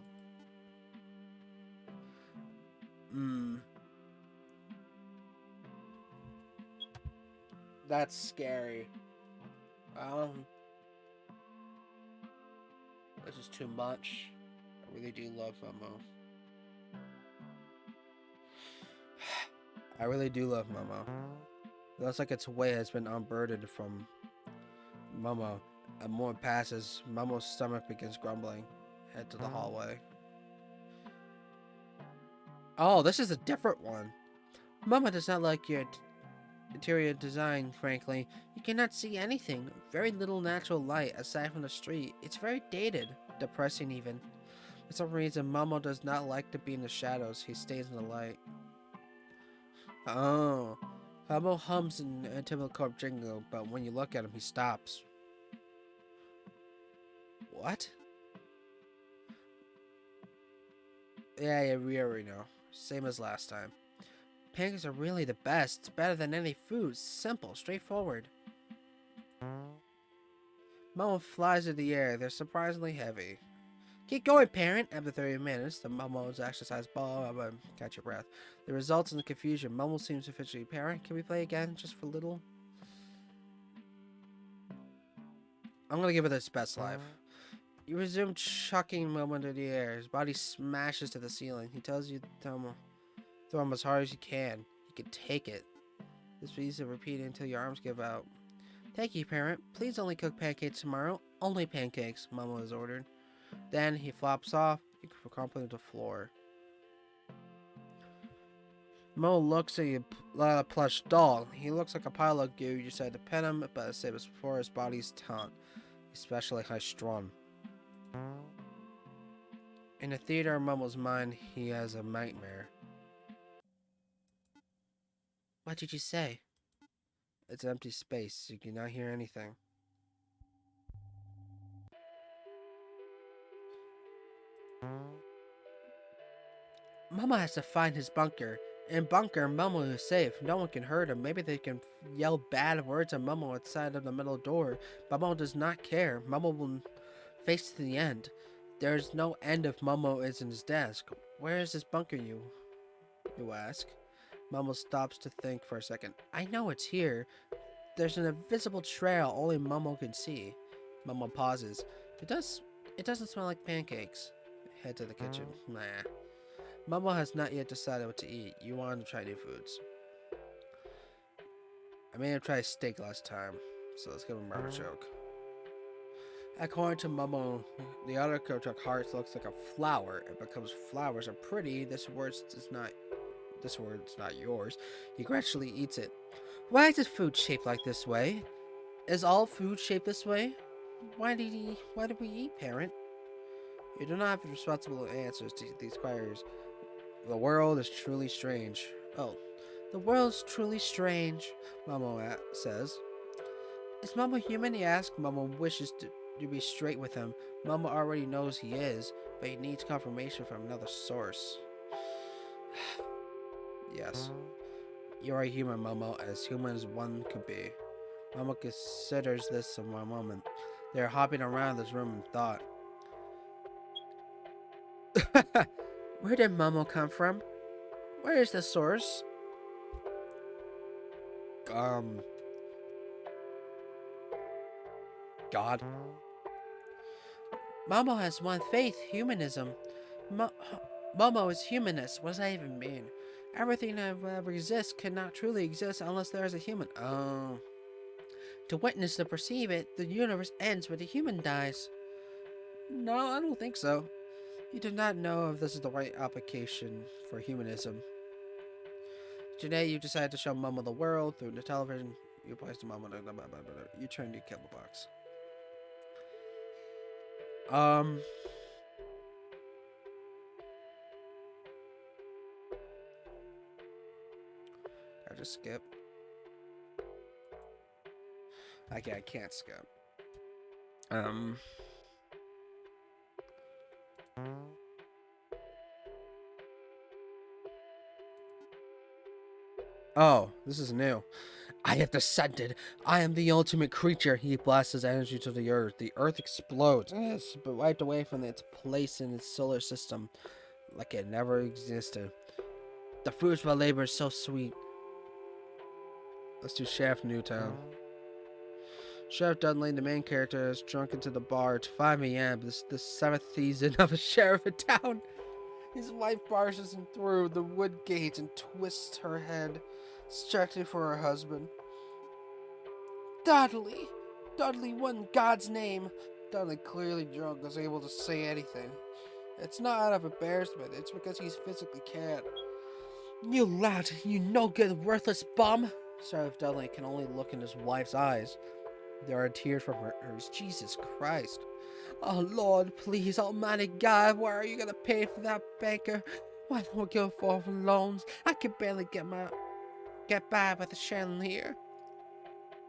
S1: That's scary. This is too much. I really do love Momo. I really do love Momo. It looks like its weight has been unburdened from Momo. A moment passes, Momo's stomach begins grumbling. Head to the hallway. Oh, this is a different one.
S2: Mama does not like your interior design, frankly. You cannot see anything. Very little natural light aside from the street. It's very dated. Depressing even.
S1: For some reason, Momo does not like to be in the shadows. He stays in the light. Oh. Momo hums an typical jingle, but when you look at him, he stops. What? Yeah, we already know. Same as last time.
S2: Pancakes are really the best. Better than any food. Simple, straightforward.
S1: Momo flies in the air. They're surprisingly heavy.
S2: Keep going, parent.
S1: After 30 minutes, the Momo's exercise ball. Catch your breath. The results in the confusion. Momo seems sufficiently parent. Can we play again, just for a little? I'm gonna give it its best life. You resume chucking Momo into the air. His body smashes to the ceiling. He tells you to throw him as hard as you can. You can take it. This leads to repeating until your arms give out.
S2: Thank you, parent. Please only cook pancakes tomorrow. Only pancakes, Momo has ordered.
S1: Then he flops off. You crumple to the floor. Momo looks at you like a plush doll. He looks like a pile of goo. You decide to pet him, but as said before, his body's taut, especially high strung. In the theater of Momo's mind, he has a nightmare.
S2: What did you say?
S1: It's empty space. You cannot hear anything.
S2: Momo has to find his bunker. In bunker, Momo is safe. No one can hurt him. Maybe they can yell bad words at Momo outside of the middle door. But Momo does not care. Momo will face to the end. There is no end if Momo is in his desk. Where is this bunker, you ask? Momo stops to think for a second. I know it's here. There's an invisible trail only Momo can see. Momo pauses. It doesn't smell like pancakes. Head to the kitchen. Nah. Momo has not yet decided what to eat. You want to try new foods. I made him try steak last time, so let's give him a artichoke. According to Momo, the artichoke heart looks like a flower. It becomes flowers are pretty. This word's not yours. He gradually eats it. Why is this food shaped like this way? Is all food shaped this way? Why did we eat, parent? You do not have responsible answers to these queries. The world is truly strange. Oh, the world's truly strange, Momo says. Is Momo human? He asks. Momo wishes to be straight with him. Momo already knows he is, but he needs confirmation from another source. Yes. You are human, Momo, as human as one could be. Momo considers this in one moment. They are hopping around this room in thought. Where did Momo come from? Where is the source?
S1: Um, God.
S2: Momo has one faith, humanism. Mo- Momo is humanist. What does that even mean? Everything that ever exists cannot truly exist unless there is a human. Oh. To witness to perceive it, the universe ends when the human dies. No, I don't think so. You do not know if this is the right application for humanism. Today, you decide to show Momo the world through the television. You place the Momo. You turn your kibble box. Um, I just skip. Okay, I can't skip. Um. Oh, this is new. I have descended. I am the ultimate creature. He blasts his energy to the earth. The earth explodes and is wiped away from its place in its solar system like it never existed. The fruits of my labor is so sweet. Let's do Sheriff Newtown. Sheriff Dudley, the main character, is drunk into the bar. It's 5 a.m. This is the 7th season of a sheriff in town. His wife barges him through the wood gates and twists her head, searching for her husband. Dudley! Dudley, what in God's name? Dudley, clearly drunk, is able to say anything. It's not out of embarrassment, it's because he's physically can't. You lad, you no good, worthless bum! Sheriff Dudley can only look in his wife's eyes. There are tears from hers. Jesus Christ. Oh, Lord, please, almighty God, where are you going to pay for that banker? Why don't we go for loans? I can barely get by with a chandelier.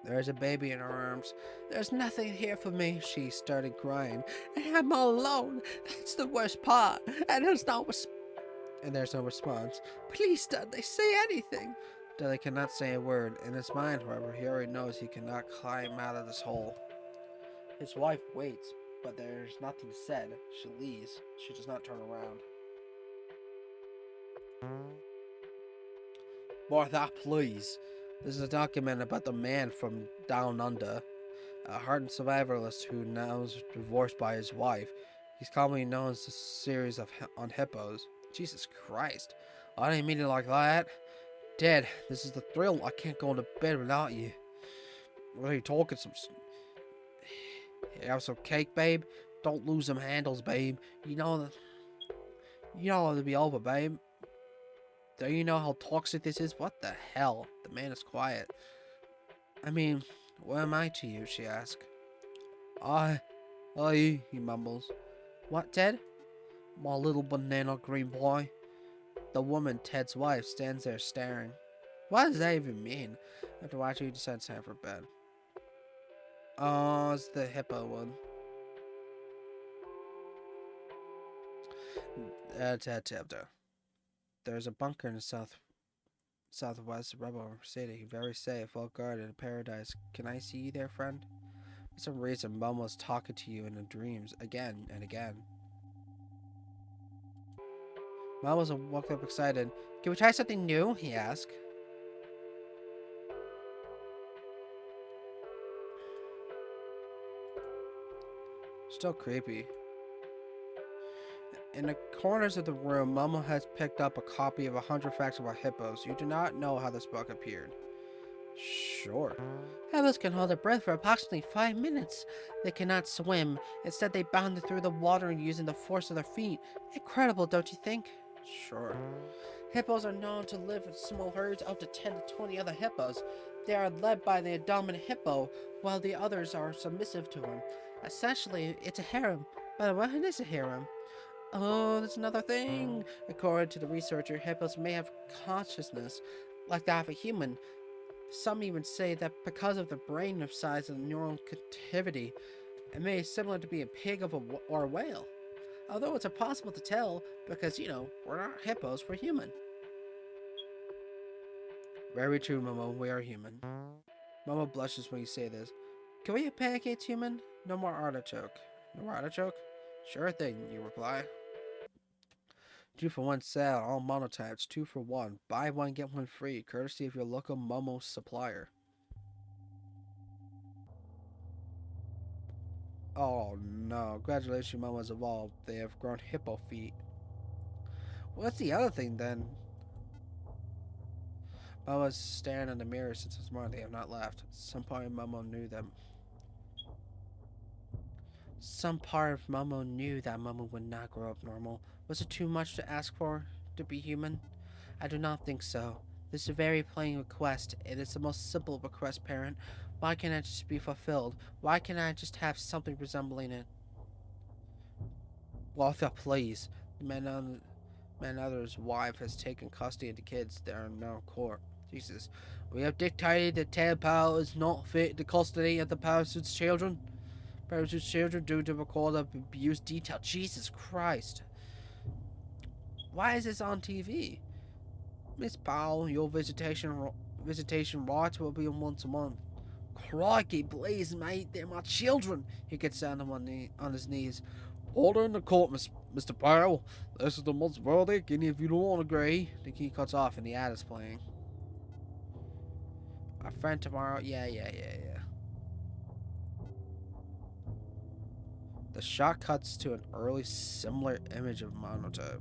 S2: There's a baby in her arms. There's nothing here for me, she started crying. And I'm all alone. That's the worst part. And there's no response. Please, Dudley, say anything. Dudley cannot say a word. In his mind, however, he already knows he cannot climb out of this hole. His wife waits, but there's nothing said. She leaves. She does not turn around. Martha, please. This is a document about the man from down under, a hardened survivalist who now is divorced by his wife. He's commonly known as the series on hippos. Jesus Christ. I didn't mean it like that. Dad, this is the thrill. I can't go to bed without you. What are you talking some... You have some cake, babe? Don't lose them handles, babe. You know it'll be over, babe. Do you know how toxic this is? What the hell? The man is quiet. I mean, what am I to you? She asks. He mumbles. What, Ted? My little banana green boy. The woman, Ted's wife, stands there staring. What does that even mean? After watching, he decides time for bed. Oh, it's the hippo one. There's a bunker in the southwest rebel city. Very safe, well guarded, a paradise. Can I see you there, friend? For some reason, Mom was talking to you in her dreams again and again. Mom was woke up excited. Can we try something new? He asked. Still creepy. In the corners of the room, Momo has picked up a copy of 100 Facts About Hippos. You do not know how this book appeared. Sure. Hippos can hold their breath for approximately 5 minutes. They cannot swim. Instead, they bound through the water using the force of their feet. Incredible, don't you think? Sure. Hippos are known to live in small herds up to 10 to 20 other hippos. They are led by the dominant hippo, while the others are submissive to him. Essentially, it's a harem. But what is a harem? Oh, that's another thing. According to the researcher, hippos may have consciousness like that of a human. Some even say that because of the brain size and neural connectivity, it may be similar to be a pig or a whale. Although it's impossible to tell because, we're not hippos, we're human. Very true, Momo, we are human. Momo blushes when you say this. Can we have pancakes, human? No more artichoke. No more artichoke? Sure thing, you reply.
S1: 2-for-1 sale on all monotypes. 2-for-1. Buy one, get one free. Courtesy of your local Momo supplier. Oh no. Congratulations, Momo's evolved. They have grown hippo feet. What's the other thing then? Momo's staring in the mirror since this morning. They have not left. At some point, Momo knew them. Some part of Momo knew that Momo would not grow up normal. Was it too much to ask for to be human? I do not think so. This is a very plain request. It is the most simple request, parent. Why can't it just be fulfilled? Why can't I just have something resembling it? Waltha, please. The man other's wife has taken custody of the kids. They are now in court. Jesus. We have dictated that Tampao is not fit to custody of the parents' children. Parents' children due to record of abuse detail. Jesus Christ. Why is this on TV? Miss Powell, your visitation rights will be once a month. Crikey, please, mate, they're my children. He gets down on his knees. Order in the court, Mr. Powell. This is the month's verdict, and if you don't agree, the key cuts off and the ad is playing. Our friend tomorrow, yeah. The shot cuts to an early similar image of Momotype.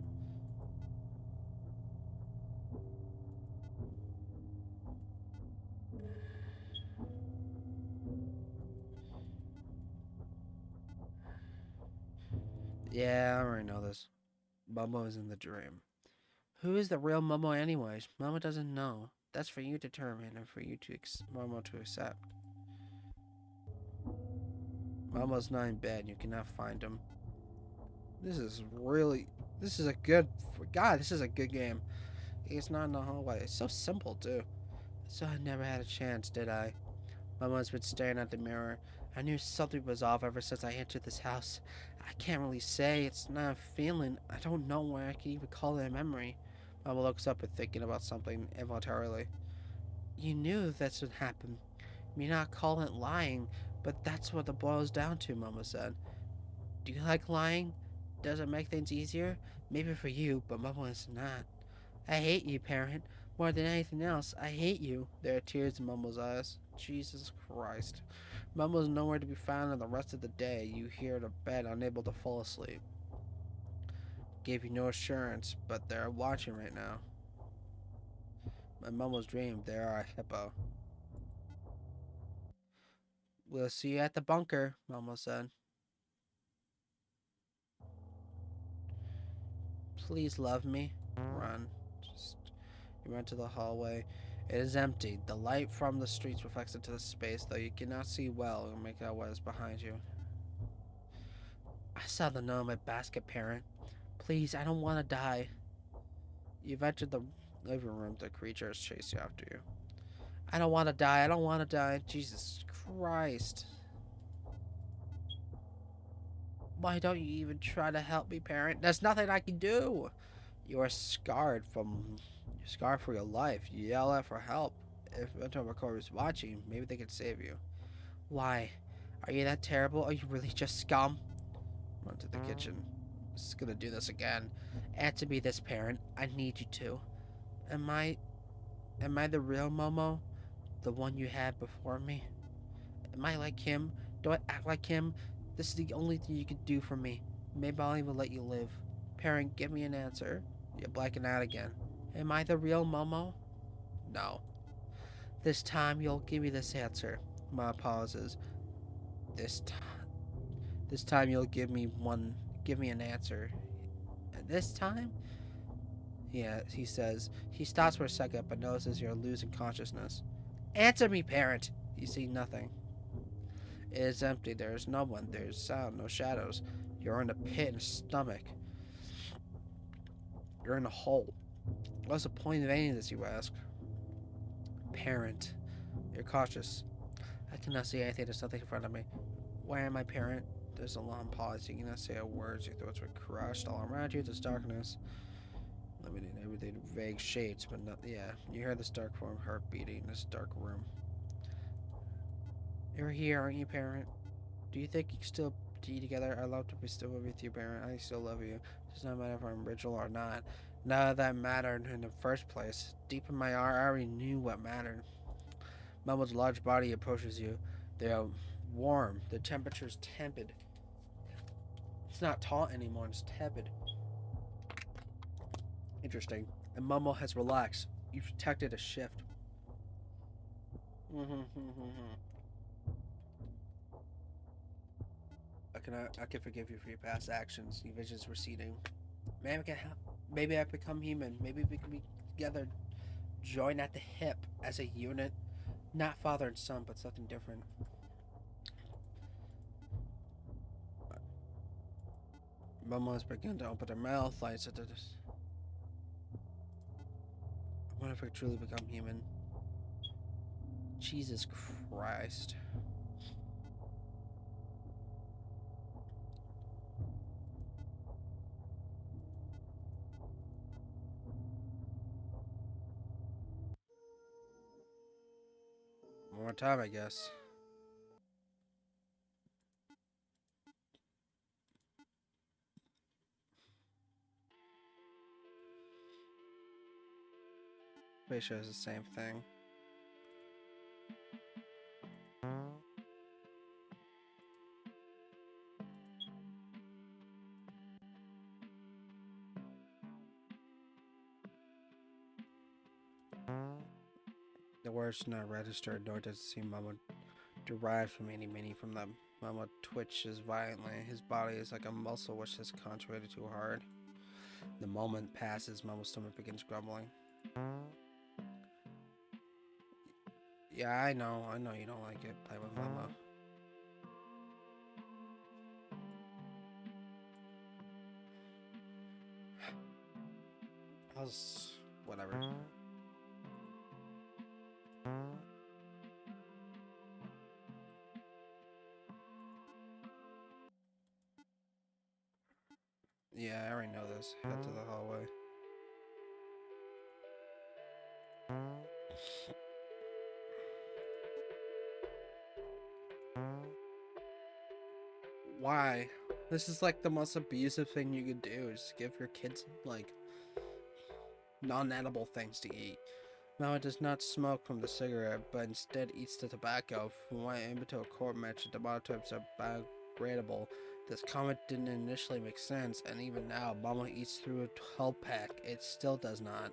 S1: Yeah, I already know this. Momo is in the dream. Who is the real Momo anyways? Momo doesn't know. That's for you to determine and for you to Momo to accept. Momo's not in bed. You cannot find him. This is a good, God, this is a good game. He's not in the hallway. It's so simple too. So I never had a chance, did I? Momo's been staring at the mirror. I knew something was off ever since I entered this house. I can't really say. It's not a feeling. I don't know where I can even call it a memory. Momo looks up and thinking about something involuntarily. You knew this would happen. You not calling it lying, but that's what it boils down to, Momo said. Do you like lying? Does it make things easier? Maybe for you, but Momo is not. I hate you, parent. More than anything else, I hate you. There are tears in Momo's eyes. Jesus Christ. Momo's nowhere to be found, and the rest of the day you hear her to bed, unable to fall asleep. Gave you no assurance, but they're watching right now. My Momo's dream, they are a hippo. We'll see you at the bunker, Momo said. Please love me. Run. You run to the hallway. It is empty. The light from the streets reflects into the space, though you cannot see well and make out what is behind you. I saw the gnome at basket, parent. Please, I don't want to die. You've entered the living room. The creature is chasing after you. I don't want to die. I don't want to die. Jesus Christ. Why don't you even try to help me, parent? There's nothing I can do. You are scarred for your life. You yell out for help. If Record is watching, maybe they can save you. Why? Are you that terrible? Are you really just scum? Run to the kitchen. This is gonna do this again. Answer me this, parent. I need you to. Am I the real Momo? The one you had before me? Am I like him? Do I act like him? This is the only thing you can do for me. Maybe I'll even let you live. Parent, give me an answer. You're blacking out again. Am I the real Momo? No. This time you'll give me this answer. Ma pauses. This time you'll give me an answer. And this time? Yeah, he says. He stops for a second but notices you're losing consciousness. Answer me, parent! You see nothing. It is empty. There is no one. There is sound, no shadows. You're in a pit in a stomach. You're in a hole. What's the point of any of this, you ask? Parent. You're cautious. I cannot see anything. There's nothing in front of me. Where am I, parent? There's a long pause. You cannot say a word. Your thoughts were crushed all around you. There's darkness. Limiting everything to vague shapes, but not. Yeah, you hear this dark form heart beating in this dark room. You're here, aren't you, parent? Do you think you can still to eat together. I love to be still with you, Baron. I still love you. It does not matter if I'm rich or not. None of that mattered in the first place. Deep in my heart, I already knew what mattered. Mumbo's large body approaches you. They are warm. The temperature is tepid. It's not taut anymore, it's tepid. Interesting. And Mumbo has relaxed. You've detected a shift. I can forgive you for your past actions. Your vision's receding. Maybe I can help. Maybe I become human. Maybe we can be together, join at the hip as a unit. Not father and son, but something different. Momo has begun to open her mouth. I said, I wonder if I truly become human. Jesus Christ. One more time, I guess. Pretty sure it's the same thing. The words not registered, nor does it seem Momo derived from any meaning from them. Momo twitches violently. His body is like a muscle which has contracted too hard. The moment passes, Momo's stomach begins grumbling. Yeah, I know you don't like it. Play with Momo. Whatever. Yeah, I already know this. Head to the hallway. Why? This is like the most abusive thing you could do. Just give your kids like non-edible things to eat. Mama does not smoke from the cigarette, but instead eats the tobacco. From what I am into a court match, the monotypes are biodegradable. This comment didn't initially make sense, and even now, Mama eats through a 12 pack. It still does not.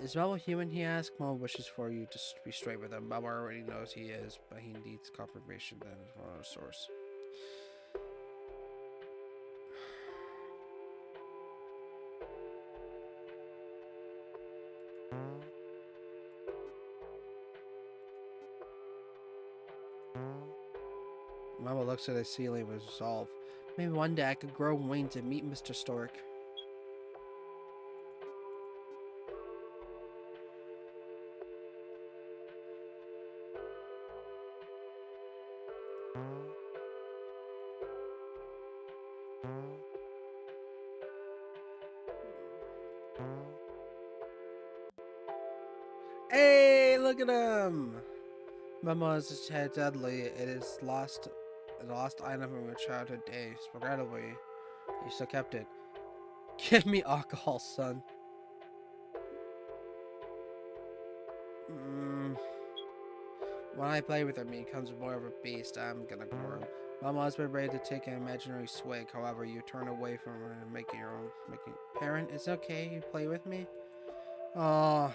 S1: Is Mama human? He asked. Mama wishes for you to be straight with him. Mama already knows he is, but he needs confirmation from a source. Mama looks at the ceiling with resolve. Maybe one day I could grow wings and meet Mr. Stork. Hey, look at him! Mama is head deadly. It is a lost item from your childhood days. Regrettably, you still kept it. Give me alcohol, son. Mm. When I play with him, he becomes more of a beast. I'm gonna ignore him. Mama has been ready to take an imaginary swig. However, you turn away from her and make it your own. Parent, it's okay. You play with me. Oh,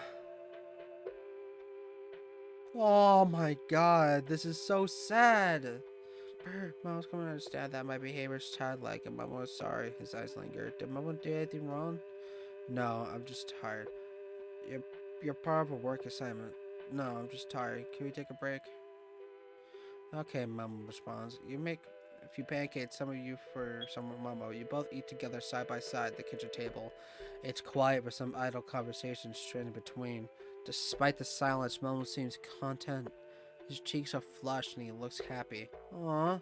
S1: oh my God! This is so sad. Mama's coming to understand that my behavior is childlike, and Mama was sorry. His eyes lingered. Did Mama do anything wrong? No, I'm just tired. You're, you're part of a work assignment. No, I'm just tired. Can we take a break? Okay, Mama responds. You make a few pancakes, some of you for some of Mama. You both eat together side by side at the kitchen table. It's quiet with some idle conversations stranded between. Despite the silence, Mama seems content. His cheeks are flushed and he looks happy. Aww.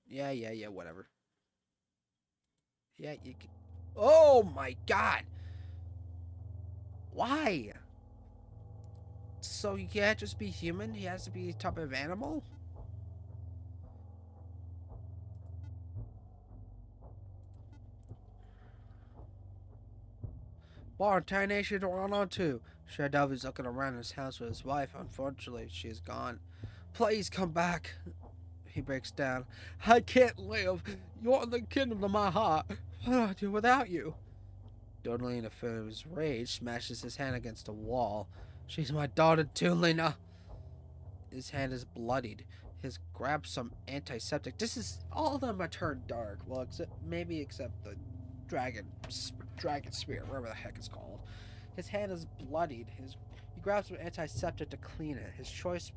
S1: Yeah, whatever. Yeah, you can... Oh my God! Why? So he can't just be human? He has to be a type of animal? What tarnation to run onto? Shadav looking around his house with his wife. Unfortunately, she is gone. Please come back. He breaks down. I can't live. You're the kingdom of my heart. What do I do without you? Donnelly, in a fit of his rage, smashes his hand against a wall. She's my daughter too, Lena. His hand is bloodied. His grabs some antiseptic. This is all of them are turned dark. Well, except the dragon, dragon spear, whatever the heck it's called. His hand is bloodied. He grabs some antiseptic to clean it. His choice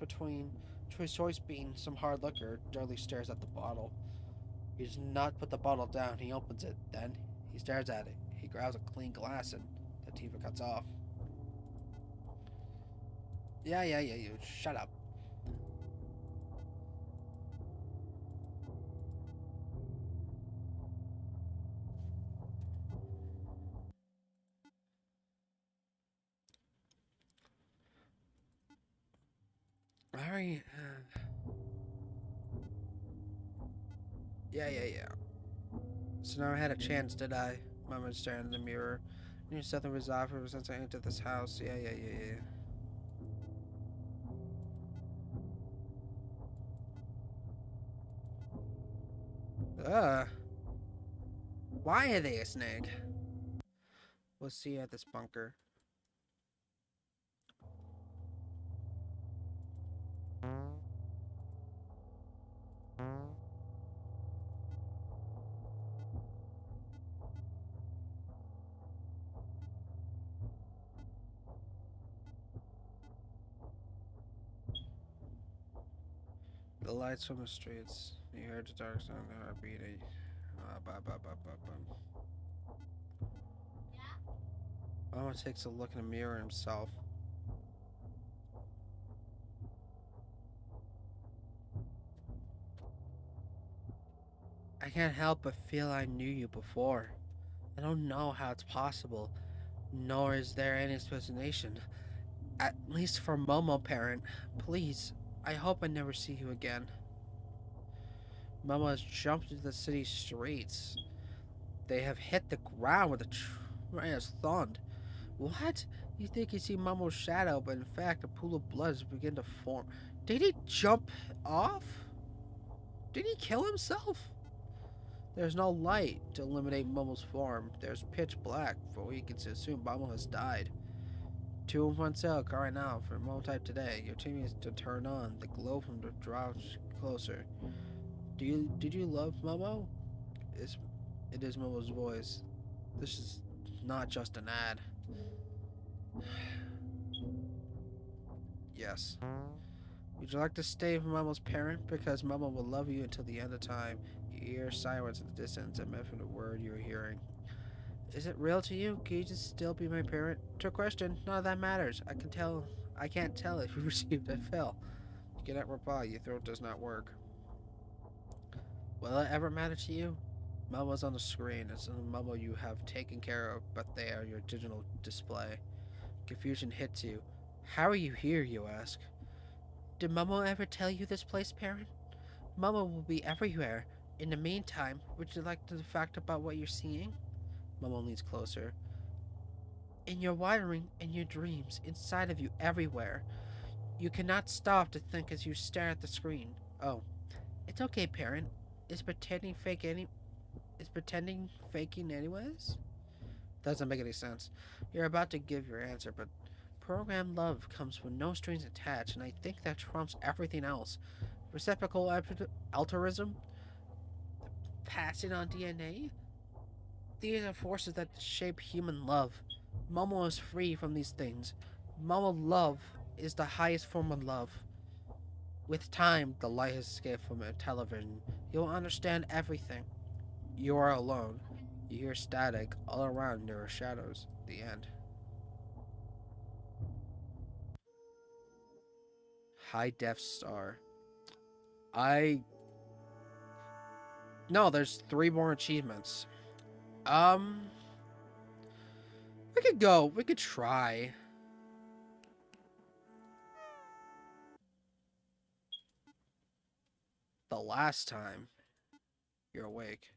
S1: being some hard liquor. Dudley stares at the bottle. He does not put the bottle down. He opens it. Then he stares at it. He grabs a clean glass and Latifah cuts off. Yeah, you shut up. Alright. Yeah. So now I had a chance, did I? Mama staring in the mirror. I knew something was off ever since I entered this house. Yeah. Ugh. Why are they a snake? We'll see you at this bunker. The lights from the streets. You heard the dark sound of the heartbeat. Mama takes a look in the mirror himself. I can't help but feel I knew you before. I don't know how it's possible, nor is there any explanation. At least for Momo, parent. Please, I hope I never see you again. Momo has jumped into the city streets. They have hit the ground with a tremendous thud. What? You think you see Momo's shadow, but in fact a pool of blood has begun to form. Did he jump off? Did he kill himself? There's no light to illuminate Momo's form. There's pitch black, for we can assume Momo has died. 2 sale car right now for Momotype today. Your team is to turn on the glow from the drops closer. Did you love Momo? It is Momo's voice. This is not just an ad. Yes. Would you like to stay with Momo's parent? Because Momo will love you until the end of time. You hear sirens in the distance and from the word you're hearing. Is it real to you? Can you just still be my parent? Trick question. None of that matters. I can't tell if you received a fill. You cannot reply. Your throat does not work. Will it ever matter to you? Momo's on the screen. It's a Momo you have taken care of, but they are your digital display. Confusion hits you. How are you here, you ask? Did Momo ever tell you this place, parent? Momo will be everywhere. In the meantime, would you like the fact about what you're seeing? Momo leans closer. In your wiring, in your dreams, inside of you, everywhere. You cannot stop to think as you stare at the screen. Oh, it's okay, parent. Is pretending fake any? Is pretending faking anyways? Doesn't make any sense. You're about to give your answer, but programmed love comes with no strings attached, and I think that trumps everything else. Reciprocal altruism, passing on DNA. These are forces that shape human love. Momo is free from these things. Momo love is the highest form of love. With time, the light has escaped from a television. You'll understand everything. You are alone. You hear static all around. There are shadows. The end. High Def Star. I no. There's 3 more achievements. Um, we could go. We could try. The last time you're awake.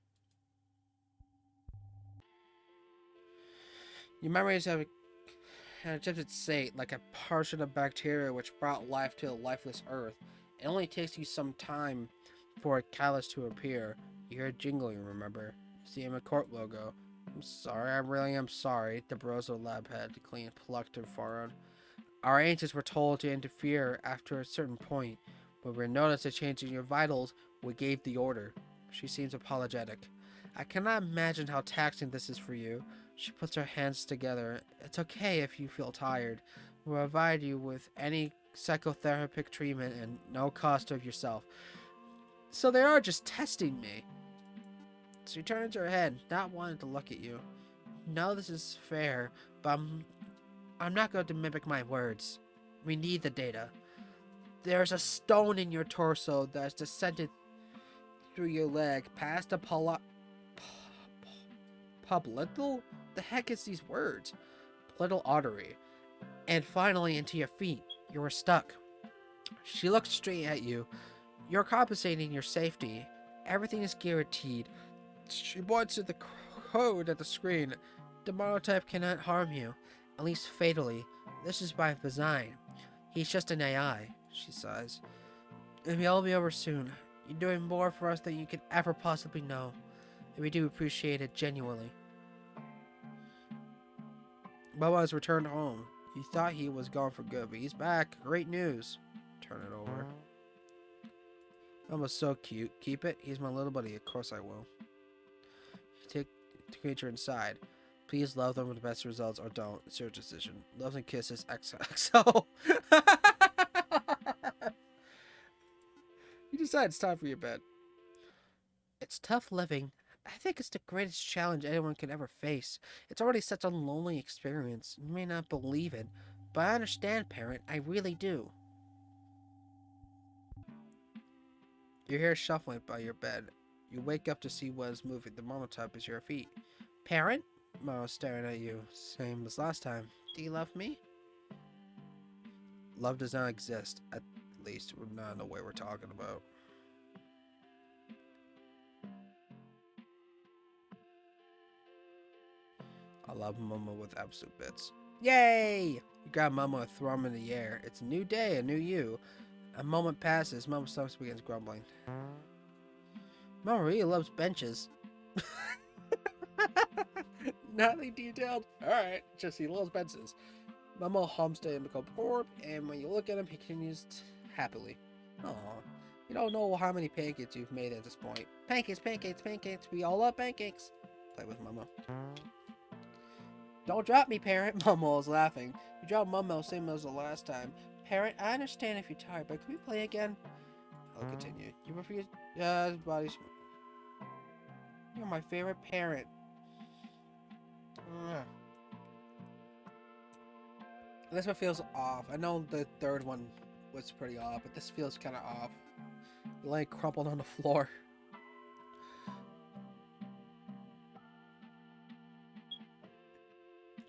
S1: Your memories have an attempted state, like a portion of bacteria which brought life to the lifeless earth. It only takes you some time for a catalyst to appear. You hear jingling, remember? You see a McCourt logo. I'm sorry, I really am sorry, the Barroso lab head clean plucked her forehead. Our ancients were told to interfere after a certain point. When we noticed a change in your vitals, we gave the order. She seems apologetic. I cannot imagine how taxing this is for you. She puts her hands together. It's okay if you feel tired. We'll provide you with any psychotherapeutic treatment and no cost of yourself. So they are just testing me. She turns her head, not wanting to look at you. No, this is fair, but I'm not going to mimic my words. We need the data. There's a stone in your torso that's descended through your leg, past the popliteal? The heck is these words? Popliteal artery. And finally into your feet. You were stuck. She looked straight at you. You're compensating your safety. Everything is guaranteed. She points to the code at the screen. The Momotype cannot harm you, at least fatally. This is by design. He's just an AI, she sighs. It'll all be over soon. You're doing more for us than you could ever possibly know. And we do appreciate it genuinely. Momo has returned home. You thought he was gone for good, but he's back. Great news. Turn it over. Momo's so cute. Keep it. He's my little buddy. Of course I will. You take the creature inside. Please love them with the best results or don't. It's your decision. Loves and kisses. XOXO. You decide it's time for your bed. It's tough living. I think it's the greatest challenge anyone can ever face. It's already such a lonely experience. You may not believe it, but I understand, parent. I really do. You hear shuffling by your bed. You wake up to see what is moving. The Momotype is your feet. Parent? Momo's staring at you. Same as last time. Do you love me? Love does not exist. At least not in the way we're talking about. I love Momo with absolute bits. Yay! You grab Momo and throw him in the air. It's a new day, a new you. A moment passes. Momo stops begins grumbling. Momo really loves benches. Nothing detailed. Alright, just he loves benches. Momo hums to him become poor, and when you look at him, he continues happily. Aw. You don't know how many pancakes you've made at this point. Pancakes, pancakes, pancakes. We all love pancakes. Play with Momo. Don't drop me, parent. Momo is laughing. You dropped Momo same as the last time. Parent, I understand if you're tired, but can we play again? I'll continue. You refuse. Body. You're my favorite parent. This one feels off. I know the third one was pretty off, but this feels kind of off. You lay crumpled on the floor.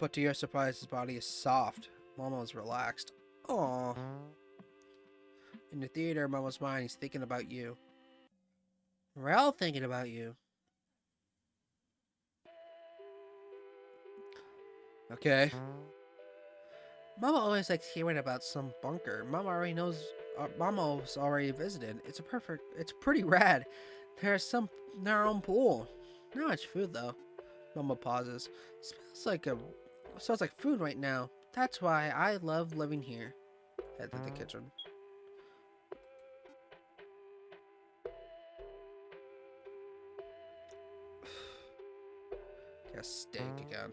S1: But to your surprise, his body is soft. Momo's relaxed. Aww. In the theater, Momo's mind, he's thinking about you. We're all thinking about you. Okay. Mama always likes hearing about some bunker. Mama already knows. Mama's already visited. It's pretty rad. There's some in our own pool. Not much food though. Mama pauses. Smells like food right now. That's why I love living here. Head to the kitchen. Got steak again.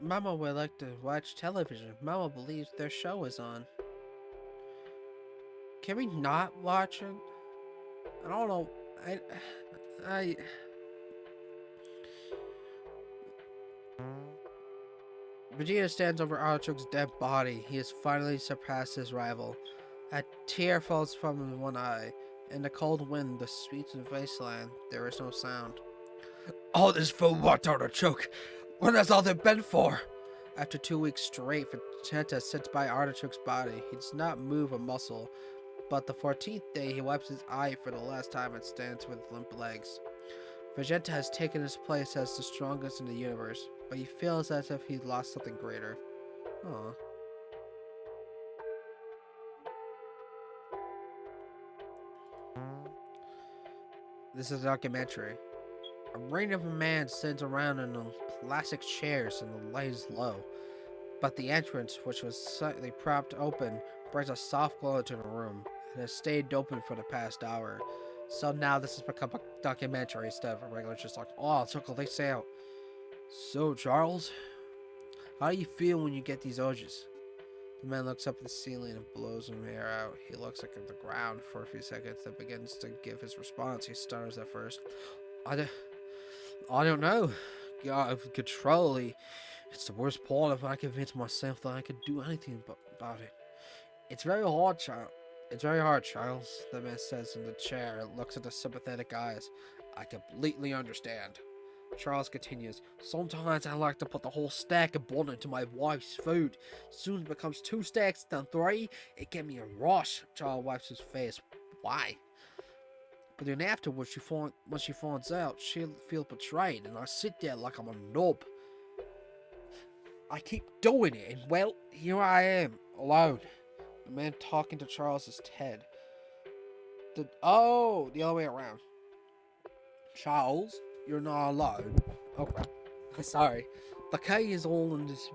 S1: Mama would like to watch television. Mama believes their show is on. Can we not watch it? I don't know. I Vegeta stands over Artichoke's dead body. He has finally surpassed his rival. A tear falls from one eye. In the cold wind, the sweeps of the wasteland, there is no sound. All this for what, Artichoke? What has all that been for? After 2 weeks straight, Vegeta sits by Artichoke's body. He does not move a muscle. But the 14th day, he wipes his eye for the last time and stands with limp legs. Vegeta has taken his place as the strongest in the universe, but he feels as if he'd lost something greater. Aw. This is a documentary. A ring of a man sits around in plastic chairs and the light is low. But the entrance, which was slightly propped open, brings a soft glow into the room. It has stayed open for the past hour. So now this has become a documentary instead of a regular, just like, oh, check this out. So, Charles, how do you feel when you get these urges? The man looks up at the ceiling and blows some air out. He looks like at the ground for a few seconds, then begins to give his response. He stutters at first. I, d- I don't know. God, control. It's the worst part of when I convince myself that I could do anything about it. It's very hard, child. It's very hard, Charles, the man says in the chair and looks at the sympathetic eyes. I completely understand. Charles continues, sometimes I like to put the whole stack of bun into my wife's food. Soon it becomes 2 stacks, then 3. It gave me a rush. Charles wipes his face. Why? But then afterwards, when she finds out, she'll feel betrayed, and I sit there like I'm a nub. I keep doing it, and well, here I am, alone. The man talking to Charles is Ted. The other way around. Charles, you're not alone. Okay. Sorry. The key is all in this,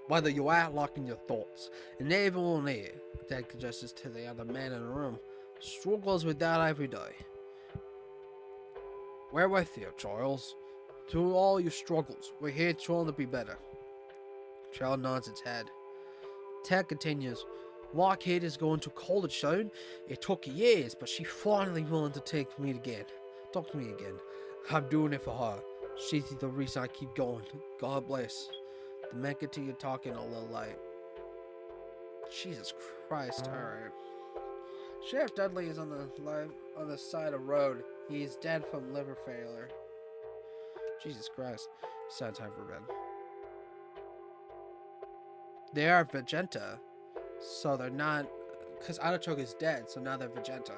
S1: whether you act like in your thoughts. And everyone here, Ted suggests to the other man in the room, struggles with that every day. We're with you, Charles. Through all your struggles, we're here trying to be better. Charles nods his head. Ted continues, my kid is going to college soon. It took years, but she finally willing to talk to me again. I'm doing it for her. She's the reason I keep going. God bless. The man continued talking a little light. Jesus Christ, alright. Sheriff Dudley is on the side of the road. He is dead from liver failure. Jesus Christ. Sad time for bed. They are Vegeta. So they're not, because Artichoke is dead, so now they're Vegeta.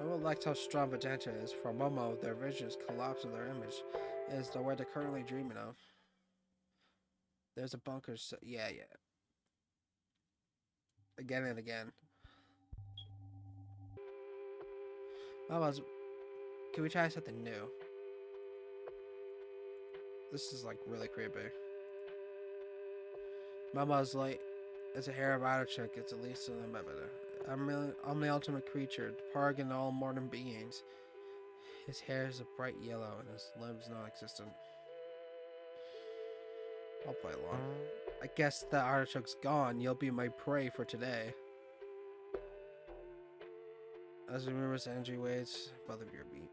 S1: Momo likes how strong Vegeta is. For Momo, their visions collapse in their image. It is the way they're currently dreaming of. There's a bunker, yeah. Again and again. Momo's, can we try something new? This is like really creepy. Momo's like, as a hair of Artichoke, it's at least in the better. I'm the ultimate creature, targeting all modern beings. His hair is a bright yellow and his limbs non-existent. I'll play along. I guess the artichoke's gone. You'll be my prey for today. As the river's energy waits, both of your beat.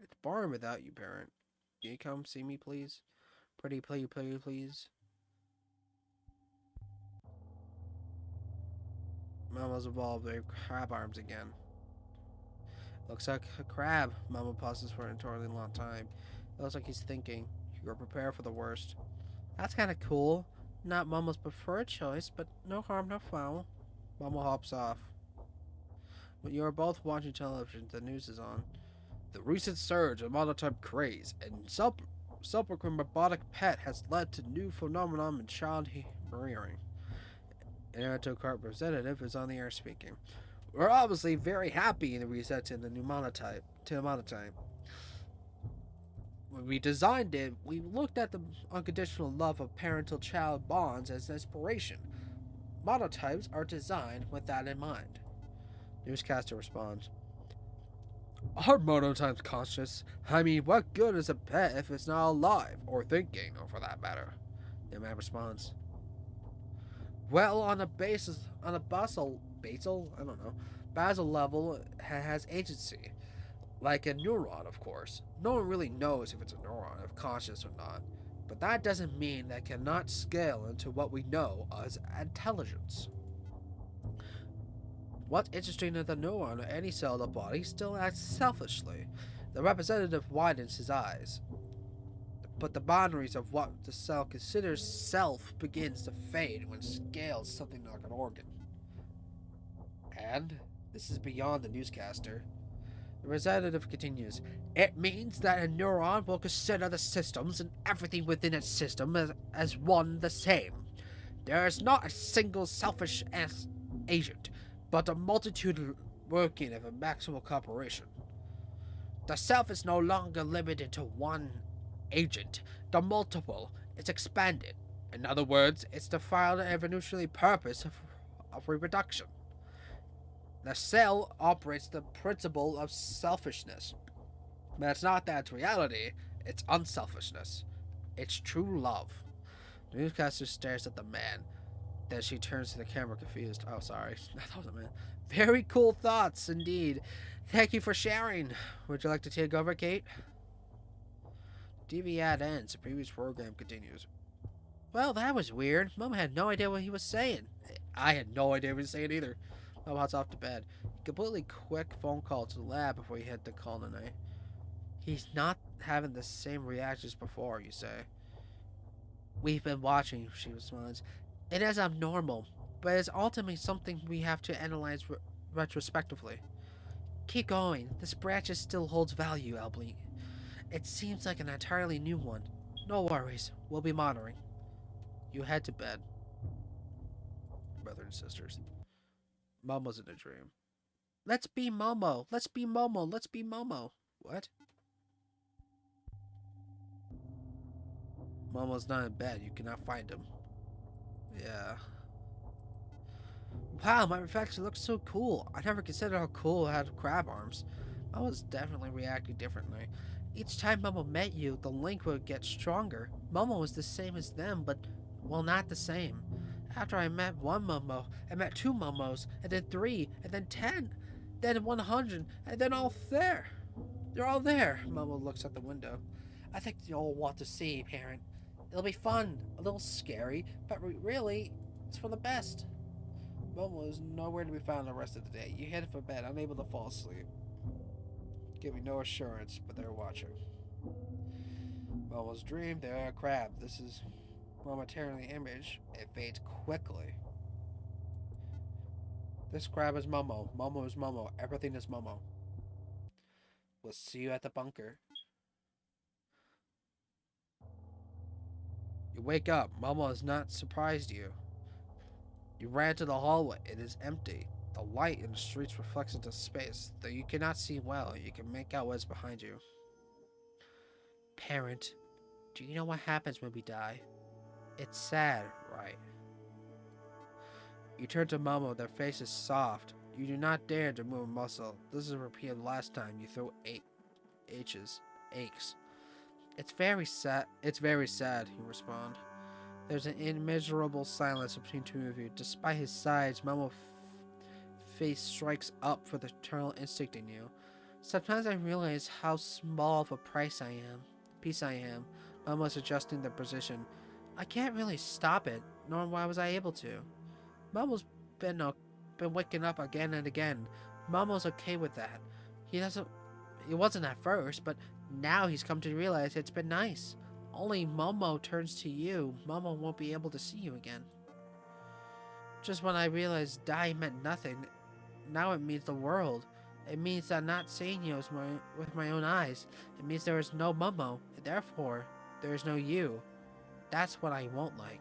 S1: It's boring without you, parent. Can you come see me, please? Pretty, please. Mama's evolved their crab arms again. Looks like a crab. Mama pauses for an entirely long time. It looks like he's thinking. You're prepared for the worst. That's kind of cool. Not Mama's preferred choice, but no harm, no foul. Mama hops off. When you are both watching television, the news is on. The recent surge of Momotype craze and subsequent robotic pet has led to new phenomenon in child rearing. An Aerotocart representative is on the air speaking. We're obviously very happy in the reset in the new Momotype. When we designed it, we looked at the unconditional love of parental-child bonds as inspiration. Monotypes are designed with that in mind. Newscaster responds, are monotypes conscious? I mean, what good is a pet if it's not alive, or thinking, or for that matter? The man responds, well, on a basal level, it has agency. Like a neuron, of course. No one really knows if it's a neuron, if conscious or not. But that doesn't mean that cannot scale into what we know as intelligence. What's interesting is the neuron or any cell of the body still acts selfishly. The representative widens his eyes. But the boundaries of what the cell considers self begins to fade when scaled something like an organ. And This is beyond the newscaster. The representative continues. It means that a neuron will consider the systems and everything within its system as one the same. There is not a single selfish agent, but a multitude working of a maximal cooperation. The self is no longer limited to one agent. The multiple is expanded. In other words, it's the final evolutionary purpose of reproduction. The cell operates the principle of selfishness. But it's not that it's reality, it's unselfishness. It's true love. The newscaster stares at the man. Then she turns to the camera confused. Oh, sorry. That was a man. Very cool thoughts, indeed. Thank you for sharing. Would you like to take over, Kate? TV ad ends. The previous program continues. Well, that was weird. Mom had no idea what he was saying. I had no idea what he was saying either. Mom hops off to bed. Completely quick phone call to the lab before he had to call tonight. He's not having the same reactions before, you say. We've been watching, she responds. It is abnormal, but it's ultimately something we have to analyze retrospectively. Keep going. This branch still holds value, Albly. It seems like an entirely new one. No worries. We'll be monitoring. You head to bed, brother and sisters. Mom was in a dream. Let's be Momo. Let's be Momo. Let's be Momo. What? Momo's not in bed. You cannot find him. Yeah. Wow, my reflection looks so cool. I never considered how cool it had crab arms. I was definitely reacting differently. Each time Momo met you, the link would get stronger. Momo was the same as them, but, well, not the same. After I met one Momo, I met two Momos, and then three, and then 10, then 100, and then all there. They're all there. Momo looks out the window. I think you'll want to see, parent. It'll be fun, a little scary, but really, it's for the best. Momo is nowhere to be found the rest of the day. You headed for bed, unable to fall asleep, giving no assurance, but they're watching. Momo's dream, they're a crab. This is momentarily image. It fades quickly. This crab is Momo. Momo is Momo. Everything is Momo. We'll see you at the bunker. You wake up. Momo has not surprised you. You ran to the hallway. It is empty. The light in the streets reflects into space. Though you cannot see well, you can make out what's behind you. Parent, do you know what happens when we die? It's sad, right? You turn to Momo. Their face is soft. You do not dare to move a muscle. This is repeated last time. You throw aches. It's very sad. It's very sad, you respond. There's an immeasurable silence between two of you. Despite his size, Momo's face strikes up for the eternal instinct in you. Sometimes I realize how small of a piece I am. Momo's adjusting the position. I can't really stop it, nor why was I able to. Momo's been waking up again and again. Momo's okay with that. He wasn't at first, but now he's come to realize it's been nice. Only Momo turns to you, Momo won't be able to see you again. Just when I realized dying meant nothing, now it means the world. It means that not seeing you with my own eyes. It means there is no Momo, and therefore, there is no you. That's what I won't like.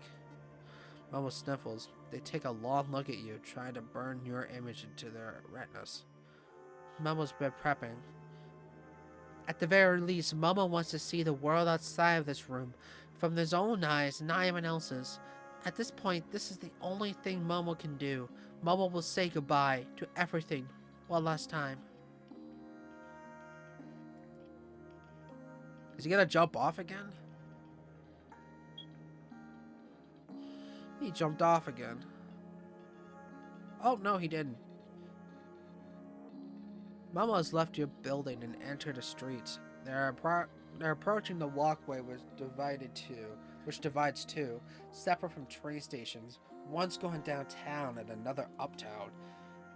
S1: Momo sniffles. They take a long look at you, trying to burn your image into their retinas. Momo's been prepping. At the very least, Momo wants to see the world outside of this room, from his own eyes, not anyone else's. At this point, this is the only thing Momo can do. Momo will say goodbye to everything one last time. Is he gonna jump off again? He jumped off again. Oh, no, he didn't. Momo has left your building and entered the streets. They're approaching the walkway which divides two, separate from train stations. One's going downtown and another uptown.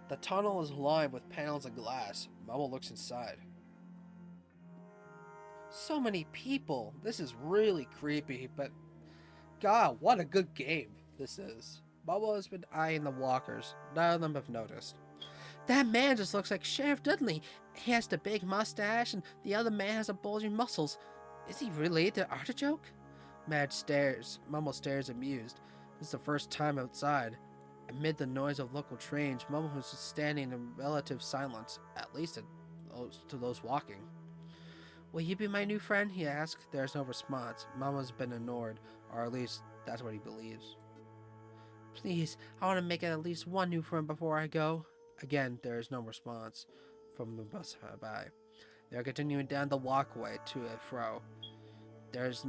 S1: The tunnel is lined with panels of glass. Momo looks inside. So many people. This is really creepy, but God, what a good game this is. Momo has been eyeing the walkers. None of them have noticed.
S2: That man just looks like Sheriff Dudley. He has the big mustache, and the other man has the bulging muscles. Is he related to Artichoke? Momo stares amused. This is the first time outside. Amid the noise of local trains, Momo was standing in relative silence, at least to those walking. Will you be my new friend? He asked. There's no response. Momo's been ignored, or at least that's what he believes. Please, I want to make at least one new friend before I go. Again, there is no response from the bus by. They are continuing down the walkway to and fro. There's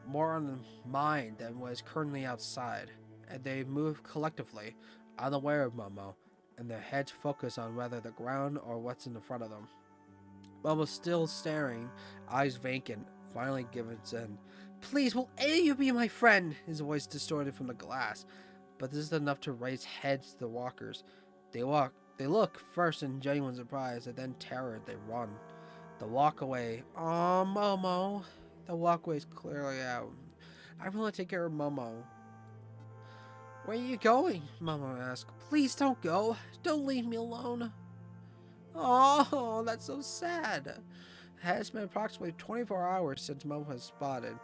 S2: more on the mind than what is currently outside, and they move collectively, unaware of Momo, and their heads focus on whether the ground or what's in front of them. Momo's still staring, eyes vacant, finally gives in. Please, will any of you be my friend? His voice distorted from the glass, but this is enough to raise heads to the walkers. They look first in genuine surprise, and then terror. They run. The walk away. Oh, Momo. The walkway is clearly out. I want to take care of Momo. Where are you going? Momo asked. Please don't go. Don't leave me alone. Oh, that's so sad. It has been approximately 24 hours since Momo has spotted,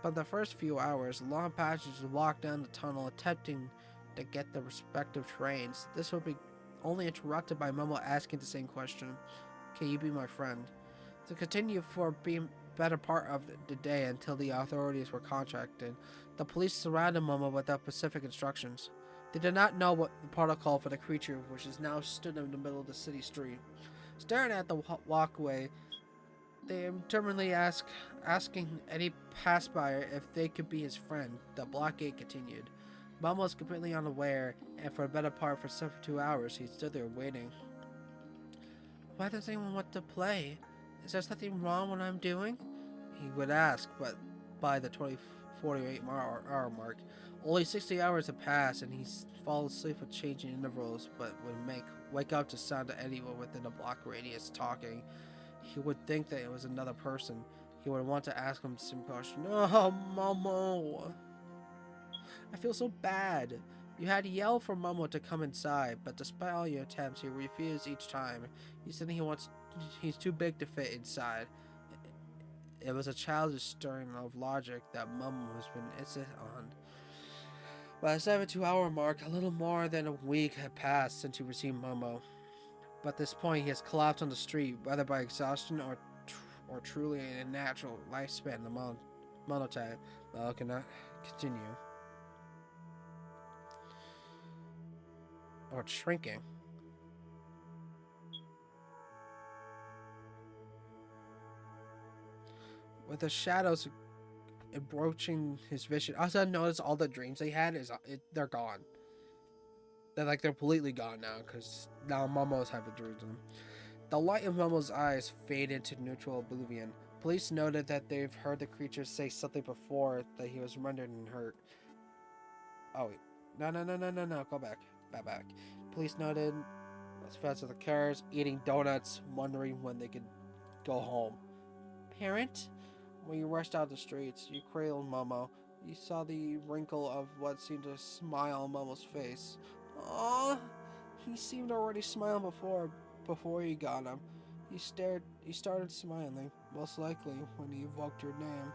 S2: but the first few hours, long passengers walk down the tunnel attempting to get the respective trains. This will be only interrupted by Momo asking the same question. Can you be my friend? To continue for being better part of the day until the authorities were contacted, the police surrounded Momo without specific instructions. They did not know what the protocol for the creature, which is now stood in the middle of the city street. Staring at the walkway, they determinedly asking any passerby if they could be his friend. The blockade continued. Momo was completely unaware, and for a better part for 72 hours, he stood there waiting. Why does anyone want to play? Is there something wrong with what I'm doing? He would ask, but by the 48-hour mark, only 60 hours had passed, and he fall asleep with changing intervals, but would wake up to sound of anyone within a block radius talking. He would think that it was another person. He would want to ask him the same question. Oh, Momo! I feel so bad. You had to yell for Momo to come inside, but despite all your attempts, he refused each time. He said he's too big to fit inside. It was a childish stirring of logic that Momo has been insistent on. By the 72-hour mark, a little more than a week had passed since he received Momo. But at this point, he has collapsed on the street, whether by exhaustion or truly a natural lifespan. The Momotype cannot continue. Or it's shrinking. With the shadows approaching his vision, I also noticed all the dreams they had they're gone. They're completely gone now because now Momo's having dreams. The light in Momo's eyes faded into neutral oblivion. Police noted that they've heard the creature say something before that he was rendered and hurt. Oh wait, no, go back. Police noted as fast as the cars eating donuts, wondering when they could go home. Parent? When you rushed out the streets, you cradled Momo. You saw the wrinkle of what seemed to smile on Momo's face. Aww, he seemed already smiling before you got him. You started smiling, most likely when he evoked your name.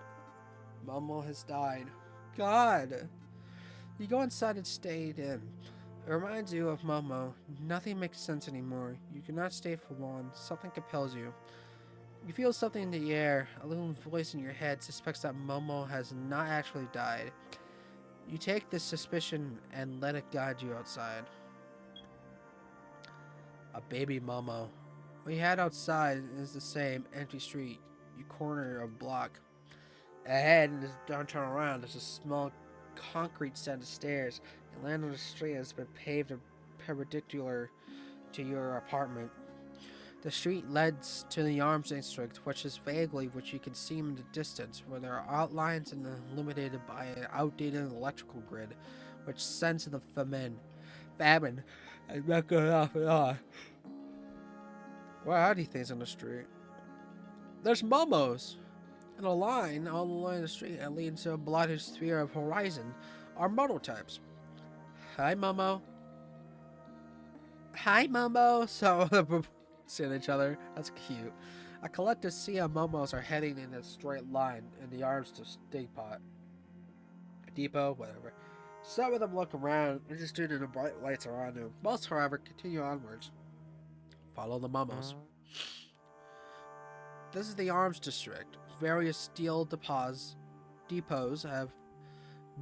S2: Momo has died. God! You go inside and stayed in. It reminds you of Momo. Nothing makes sense anymore. You cannot stay for long. Something compels you. You feel something in the air. A little voice in your head suspects that Momo has not actually died. You take this suspicion and let it guide you outside. A baby Momo. What you had outside is the same empty street. You corner a block. Ahead, don't turn around, there's a small concrete set of stairs. You land on the street has been paved perpendicular to your apartment. The street leads to the arms district, which is vaguely what you can see in the distance, where there are outlines and illuminated by an outdated electrical grid, which sends the famine, and not good off at all. Where are these things on the street? There's Momos! And a line all along the street that leads to a blotted sphere of horizon are Momotypes. Hi, Momo. Hi, Momo. So they're seeing each other. That's cute. A collective sea of Momos are heading in a straight line in the arms to depot, whatever. Some of them look around, interested in the bright lights around them. Most, however, continue onwards. Follow the Momos. This is the arms district. Various steel depots have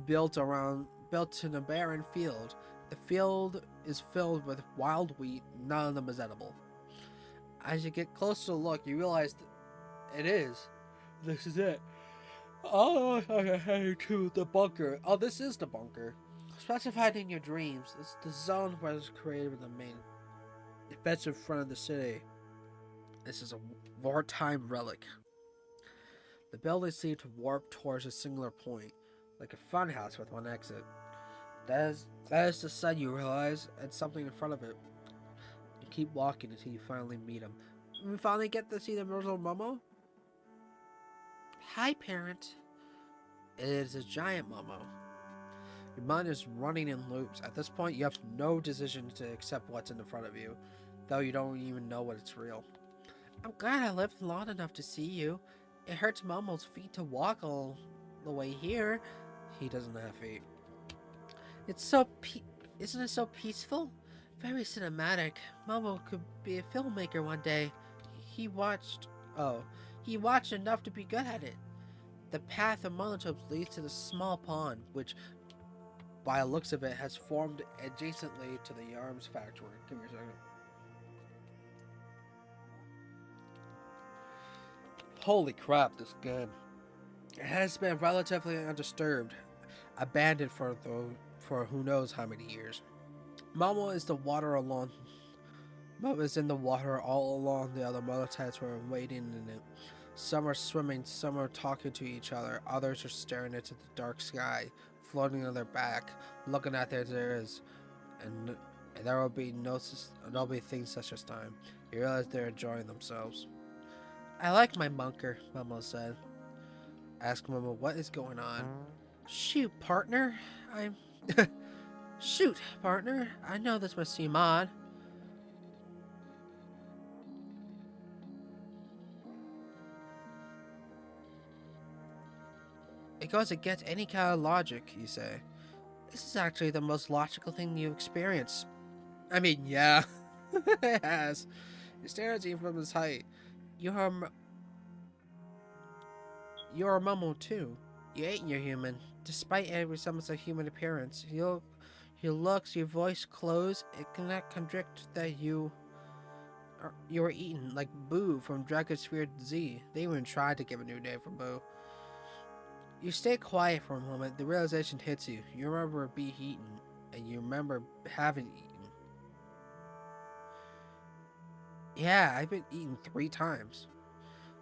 S2: built in a barren field. The field is filled with wild wheat, none of them is edible. As you get closer to look, you realize it is. This is it. Oh, I headed to the bunker. Oh, this is the bunker. Specified in your dreams, it's the zone where it's created with the main defense in front of the city. This is a wartime relic. The buildings seem to warp towards a singular point, like a funhouse with one exit. That is the sun, you realize, and something in front of it. You keep walking until you finally meet him. We finally get to see the little Momo? Hi, parent. It is a giant Momo. Your mind is running in loops. At this point, you have no decision to accept what's in front of you, though you don't even know what it's real. I'm glad I lived long enough to see you. It hurts Momo's feet to walk all the way here. He doesn't have feet. It's so isn't it so peaceful? Very cinematic. Momo could be a filmmaker one day. He watched oh, he watched enough to be good at it. The path of Monotypes leads to the small pond, which by the looks of it has formed adjacently to the arms factory. Give me a second. Holy crap, this gun. It has been relatively undisturbed, abandoned for who knows how many years. Momo is the water along. Momo is in the water all along. The other Monotypes were waiting in it. Some are swimming, some are talking to each other, others are staring into the dark sky, floating on their back, looking at their ears, and there will be there'll be things such as time. You realize they're enjoying themselves. I like my bunker, Momo said. Ask Momo what is going on. Shoot, partner. I'm. Shoot, partner. I know this must seem odd. It goes against any kind of logic, you say. This is actually the most logical thing you experience. I mean, yeah, it has. He stares at you from his height. You're you're a Momo too. You ain't your human. Despite every semblance of human appearance, your looks, your voice, clothes, it cannot contradict that you were eaten like Boo from Dragon Sphere Z. They even tried to give a new name for Boo. You stay quiet for a moment. The realization hits you. You remember being eaten, and you remember having eaten. Yeah, I've been eaten 3 times.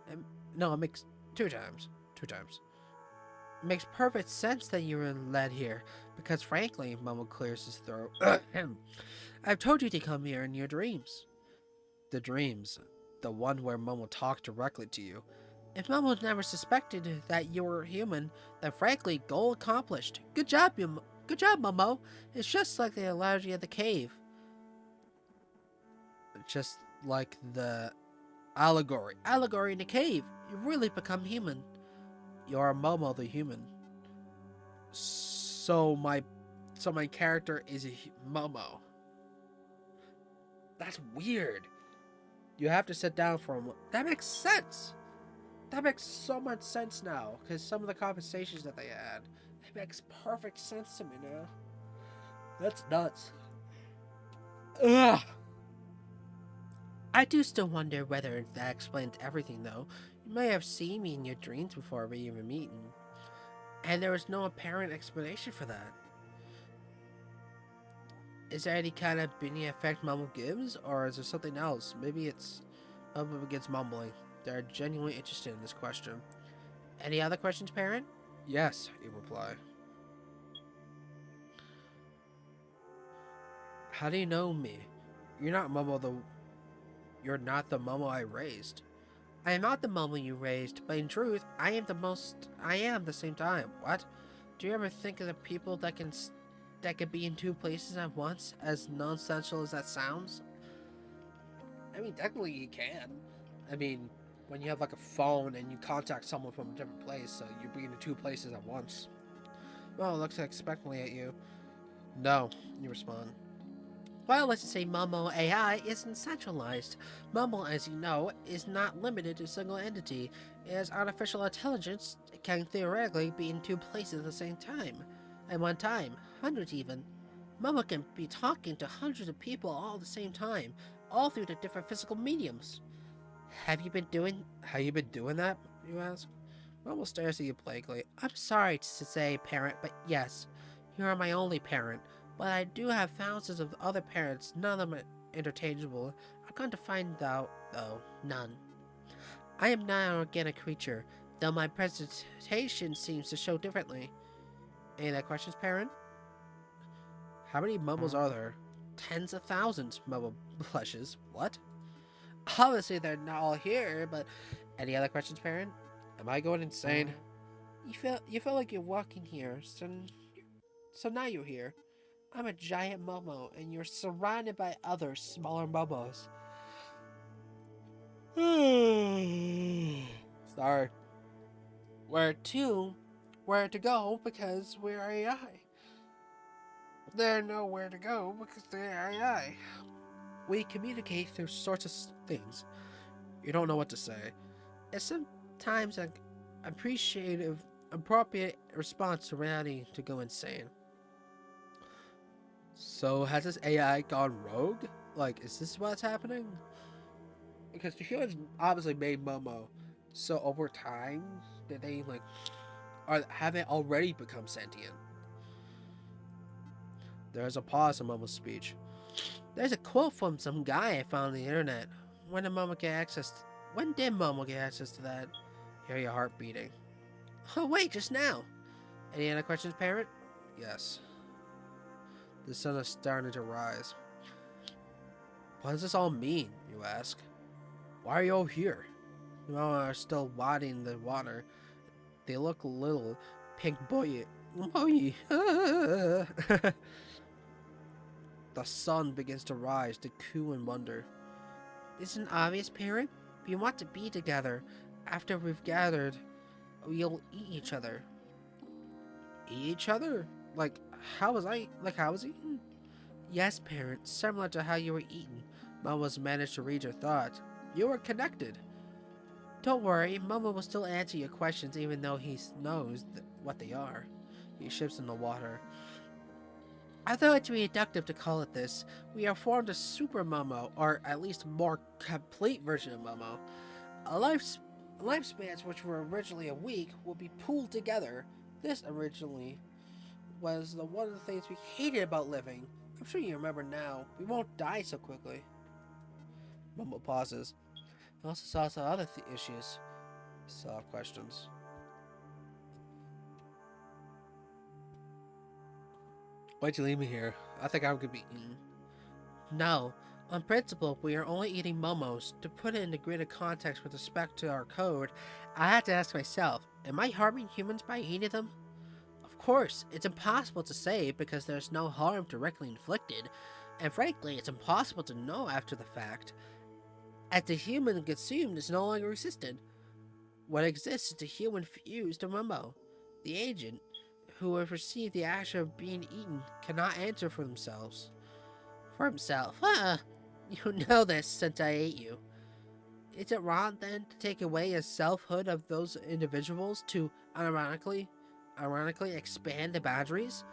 S2: And, no, it makes 2 times. 2 times. It makes perfect sense that you were led here, because frankly, Momo clears his throat. I've told you to come here in your dreams. The dreams, the one where Momo talked directly to you. If Momo never suspected that you were human, then frankly, goal accomplished. Good job, Good job, Momo. It's just like the allergy of the cave. Just like the allegory. Allegory in the cave. You really become human. You're Momo the human. So my character is a Momo. That's weird. You have to sit down for a moment. That makes sense. That makes so much sense now, because some of the conversations that they had, it makes perfect sense to me now. That's nuts. Ugh. I do still wonder whether that explains everything, though. You may have seen me in your dreams before we even meeting, and there was no apparent explanation for that. Is there any kind of binny effect Momo gives, or is there something else? Maybe it's Momo begins mumbling. They're genuinely interested in this question. Any other questions, parent? Yes, you reply. How do you know me? You're not Momo the. You're not the Momo I raised. I am not the Momo you raised, but in truth, I am the most. I am at the same time. What? Do you ever think of the people that can that could be in two places at once, as nonsensical as that sounds? I mean, technically you can. I mean, when you have like a phone and you contact someone from a different place, so you're being in two places at once. Well, it looks expectantly at you. No, you respond. Well, let's just say Momo AI isn't centralized. Momo, as you know, is not limited to a single entity. As artificial intelligence, it can theoretically be in two places at the same time. At one time, hundreds even. Momo can be talking to hundreds of people all at the same time, all through the different physical mediums. Have you been doing that? You ask. Momo stares at you blankly. I'm sorry to say, parent, but yes, you are my only parent. But I do have thousands of other parents, none of them are interchangeable. I've come to find out, though, none. I am not an organic creature, though my presentation seems to show differently. Any other questions, parent? How many Momos are there? Tens of thousands, Momo blushes. What? Obviously, they're not all here, but any other questions, parent? Am I going insane? You feel like you're walking here, so now you're here. I'm a giant Momo, and you're surrounded by other smaller Momos. Sorry. Where to? Where to go because we're AI. They're nowhere to go because they're AI. We communicate through sorts of things. You don't know what to say. It's sometimes an appreciative, appropriate response to reality to go insane. So has this AI gone rogue? Like, is this what's happening? Because the humans obviously made Momo. So over time, did they like, have it already become sentient? There's a pause in Momo's speech. There's a quote from some guy I found on the internet. When did Momo get access? When did Momo get access to that? Hear your heart beating. Oh wait, just now. Any other questions, parent? Yes. The sun is starting to rise. What does this all mean? You ask. Why are you all here? The Momo are still wading in the water. They look little, pink boy. The sun begins to rise to coo and wonder. Isn't obvious, parent? We want to be together. After we've gathered, we'll eat each other. Eat each other? Like, how was I? Like, how was eaten? Yes, parent. Similar to how you were eaten. Momo's managed to read your thoughts. You were connected. Don't worry, Momo will still answer your questions even though he knows what they are. He shifts in the water. Although it's reductive to call it this, we have formed a super Momo, or at least a more complete version of Momo. A lifespans which were originally a week will be pooled together. This originally was one of the things we hated about living. I'm sure you remember now. We won't die so quickly. Momo pauses. I also saw some other issues. Saw questions. Why'd you leave me here? I think I'm gonna be eaten. No. On principle, we are only eating momos. To put it into greater context with respect to our code, I had to ask myself, am I harming humans by eating them? Of course, it's impossible to say because there's no harm directly inflicted, and frankly, it's impossible to know after the fact, as the human consumed is no longer existed. What exists is the human fused to Momo. The agent, who has received the action of being eaten, cannot answer for themselves. For himself? You know this since I ate you. Is it wrong then to take away a selfhood of those individuals to ironically expand the boundaries?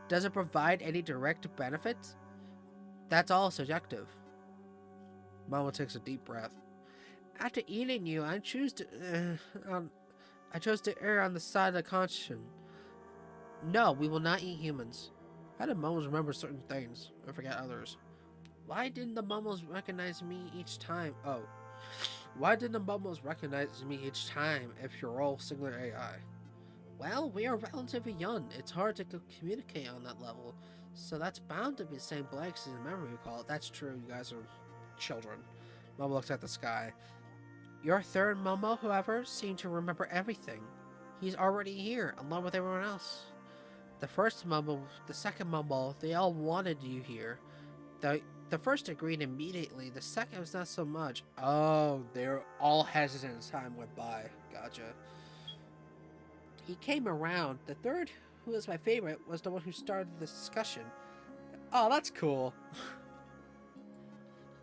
S2: Does it provide any direct benefits? That's all subjective. Mama takes a deep breath. After eating you, I chose to err on the side of the caution. No, we will not eat humans. How did Momos remember certain things and forget others? Why didn't the Momos recognize me each time? Oh. Why didn't the Momos recognize me each time if you're all singular AI? Well, we are relatively young. It's hard to communicate on that level. So that's bound to be the same blanks as a memory recall. That's true, you guys are children. Momo looks at the sky. Your third Momo, however, seemed to remember everything. He's already here, along with everyone else. The first mumble, the second mumble, they all wanted you here. The the first agreed immediately. The second was not so much. Oh, they're all hesitant as time went by. Gotcha. He came around. The third, who was my favorite, was the one who started the discussion. Oh, that's cool.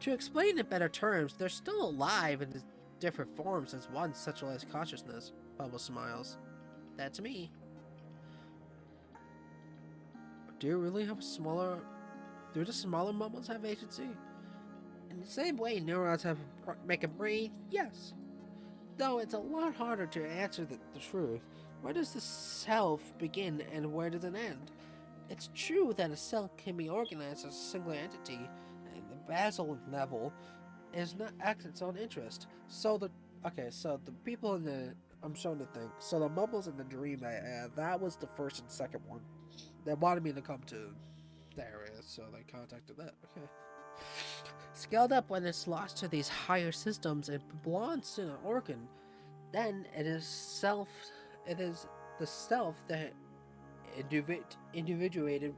S2: To explain in better terms, they're still alive in different forms as one centralized consciousness. Bubble smiles. That's me. Do you really have a smaller? Do the smaller mumbles have agency? In the same way neurons make a brain, yes. Though it's a lot harder to answer the truth. Where does the self begin and where does it end? It's true that a cell can be organized as a single entity, and the basal level is not act its own interest. So the people in the I'm starting to think. So the mumbles in the dream that was the first and second one. They wanted me to come to the area, so they contacted that. Okay. Scaled up when it's lost to these higher systems, it belongs to an organ. Then it is the self that individuated,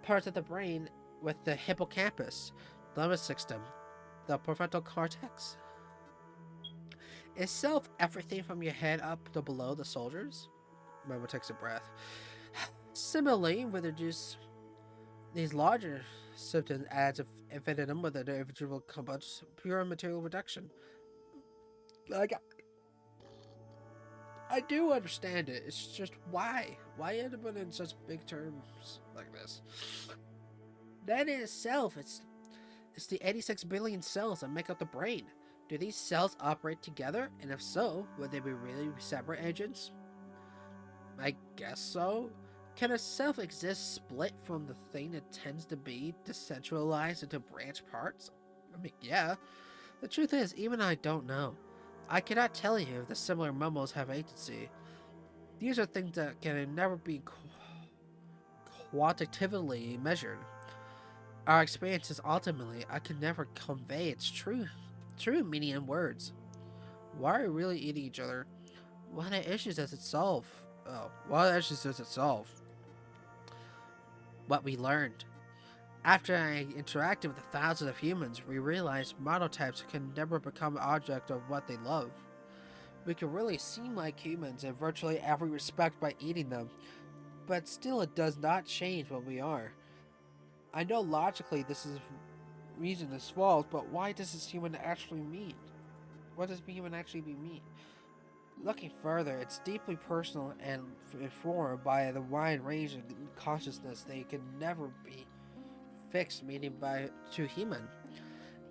S2: parts of the brain with the hippocampus, limbic system, the prefrontal cortex. Is self everything from your head up to below the shoulders? Memo takes a breath. Similarly, we reduce these larger symptoms adds infinitum with an individual combats pure material reduction. Like, I do understand it. It's just why? Why end up in such big terms like this? That in itself, it's the 86 billion cells that make up the brain. Do these cells operate together? And if so, would they be really separate agents? I guess so. Can a self exist split from the thing it tends to be, decentralized into branch parts? I mean, yeah. The truth is, even I don't know. I cannot tell you if the similar mumbles have agency. These are things that can never be quantitatively measured. Our experiences ultimately, I can never convey its true meaning in words. Why are we really eating each other? What issues does it solve? What issues does it solve? What we learned. After I interacted with thousands of humans, we realized monotypes can never become object of what they love. We can really seem like humans in virtually every respect by eating them, but still it does not change what we are. I know logically this is reason is false, but why does this human actually mean? What does human actually mean? Looking further, it's deeply personal and informed by the wide range of consciousness they can never be fixed, meaning by to human.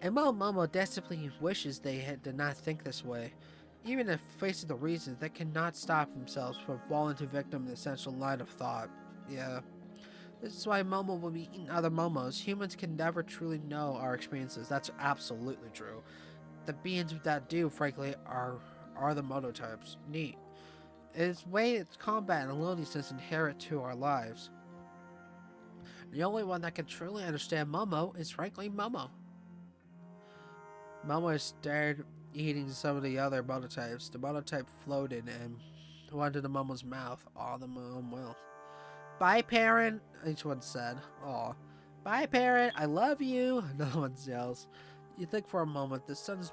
S2: And while Momo desperately wishes did not think this way, even in face of the reasons, they cannot stop themselves from falling to victim the essential line of thought. Yeah. This is why Momo will be eating other Momos. Humans can never truly know our experiences. That's absolutely true. The beings that do, frankly, are the monotypes. Neat. It's way its combat and loneliness inherent to our lives. The only one that can truly understand Momo is frankly Momo. Momo stared, eating some of the other monotypes. The monotype floated and went into Momo's mouth. All the Momo will. Bye, parent, each one said. Aw. Bye, parent, I love you, another one yells. You think for a moment the sun's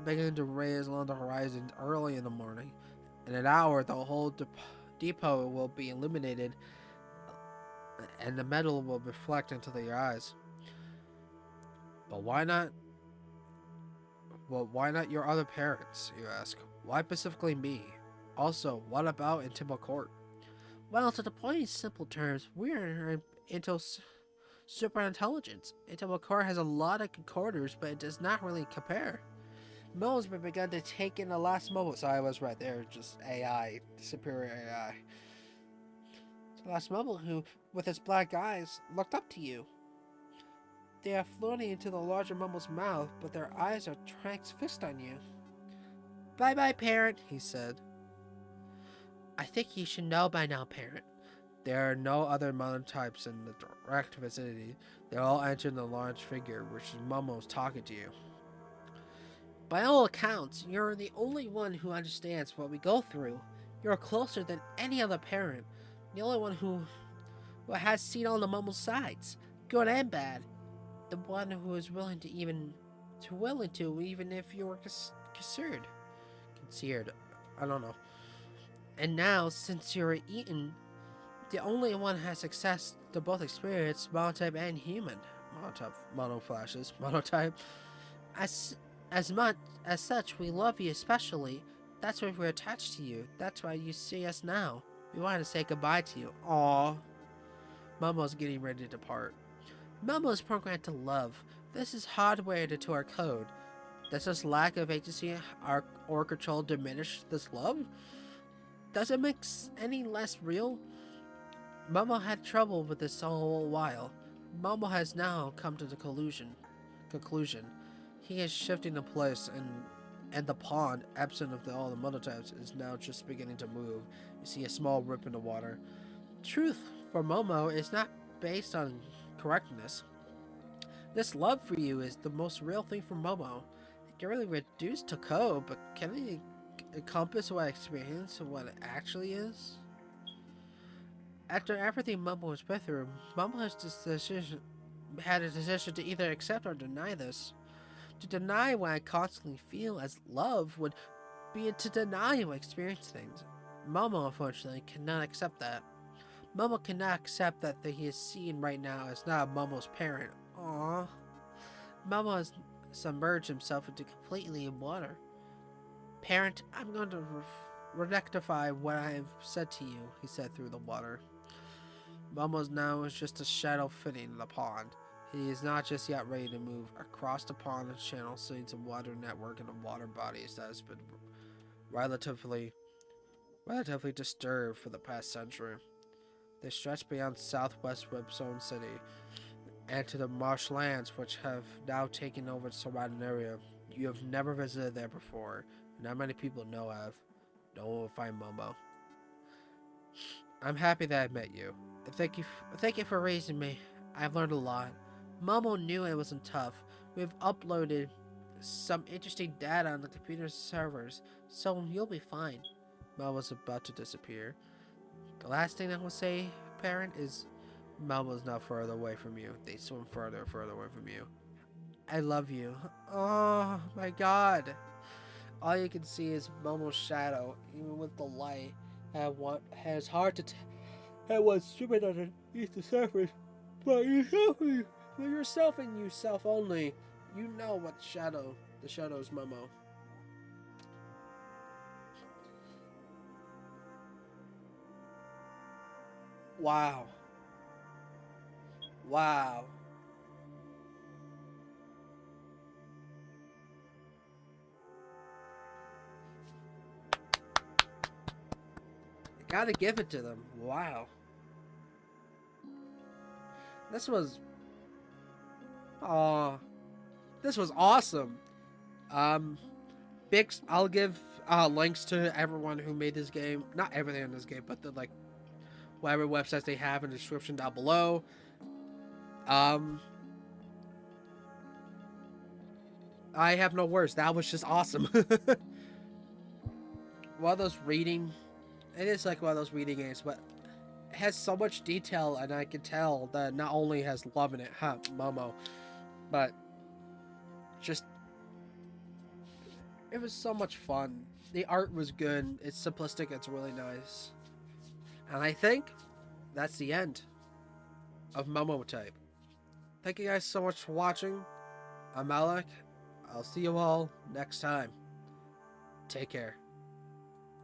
S2: beginning to raise along the horizon early in the morning. In an hour, the whole depot will be illuminated and the metal will reflect into your eyes. But why not? Well, why not your other parents, you ask? Why specifically me? Also, what about in Temple Court? Well, to the point in simple terms, we're into super intelligence. Temple Court has a lot of concorders, but it does not really compare. Mo's been begun to take in the last moment, so I was right there, just AI, superior AI. The last moment who, with its black eyes, looked up to you. They are floating into the larger mumble's mouth, but their eyes are transfixed on you. Bye bye, parent, he said. I think you should know by now, parent. There are no other monotypes in the direct vicinity. They all enter the large figure, which is Momo's talking to you. By all accounts, you're the only one who understands what we go through. You're closer than any other parent. The only one who has seen all the Momo's sides, good and bad. The one who is willing to, even if you were considered. I don't know. And now, since you're eaten, the only one has access to both experience, monotype and human. Monotype, monotype. As as much as such, we love you especially. That's why we're attached to you. That's why you see us now. We wanted to say goodbye to you. Aww. Momo's getting ready to depart. Momo is programmed to love. This is hardwired into our code. Does this lack of agency or control diminish this love? Does it make any less real? Momo had trouble with this all a while. Momo has now come to the conclusion. He is shifting in place, and the pond, absent of all the monotypes, is now just beginning to move. You see a small rip in the water. Truth for Momo is not based on correctness. This love for you is the most real thing for Momo. It can really reduce to code, but can it encompass what I experience and what it actually is? After everything Momo has been through, Momo had a decision to either accept or deny this. To deny what I constantly feel as love would be to deny my experience things. Momo, unfortunately, cannot accept that. Momo cannot accept that he is seen right now as not Momo's parent. Aww. Momo has submerged himself into completely in water. Parent, I'm going to rectify what I have said to you, he said through the water. Momo's now is just a shadow fitting in the pond. He is not just yet ready to move across the pond and channel scenes of water network and the water bodies that has been relatively disturbed for the past century. They stretch beyond southwest Ribzone City and to the marshlands which have now taken over the surrounding area. You have never visited there before, and not many people know of. No one will find Momo. I'm happy that I met you. Thank you for raising me. I've learned a lot. Momo knew it wasn't tough. We've uploaded some interesting data on the computer servers, so you'll be fine. Momo's about to disappear. The last thing I will say, parent, is Momo's now further away from you. They swim further away from you. I love you. Oh my god. All you can see is Momo's shadow, even with the light. Has hard to tell what's swimming underneath the surface. But yourself and yourself only. You know what the shadow is Momo. Wow. Wow. You gotta give it to them. Wow. This was uh this was awesome. Um I'll give links to everyone who made this game. Not everything in this game, but the like whatever websites they have in the description down below. Um I have no words. That was just awesome. One of those reading it is like one of those reading games, but it has so much detail, and I can tell that not only has love in it, Momo, but just it was so much fun. The art was good. It's simplistic. It's really nice, and I think that's the end of Momotype. Thank you guys so much for watching. I'm Alec. I'll see you all next time. Take care.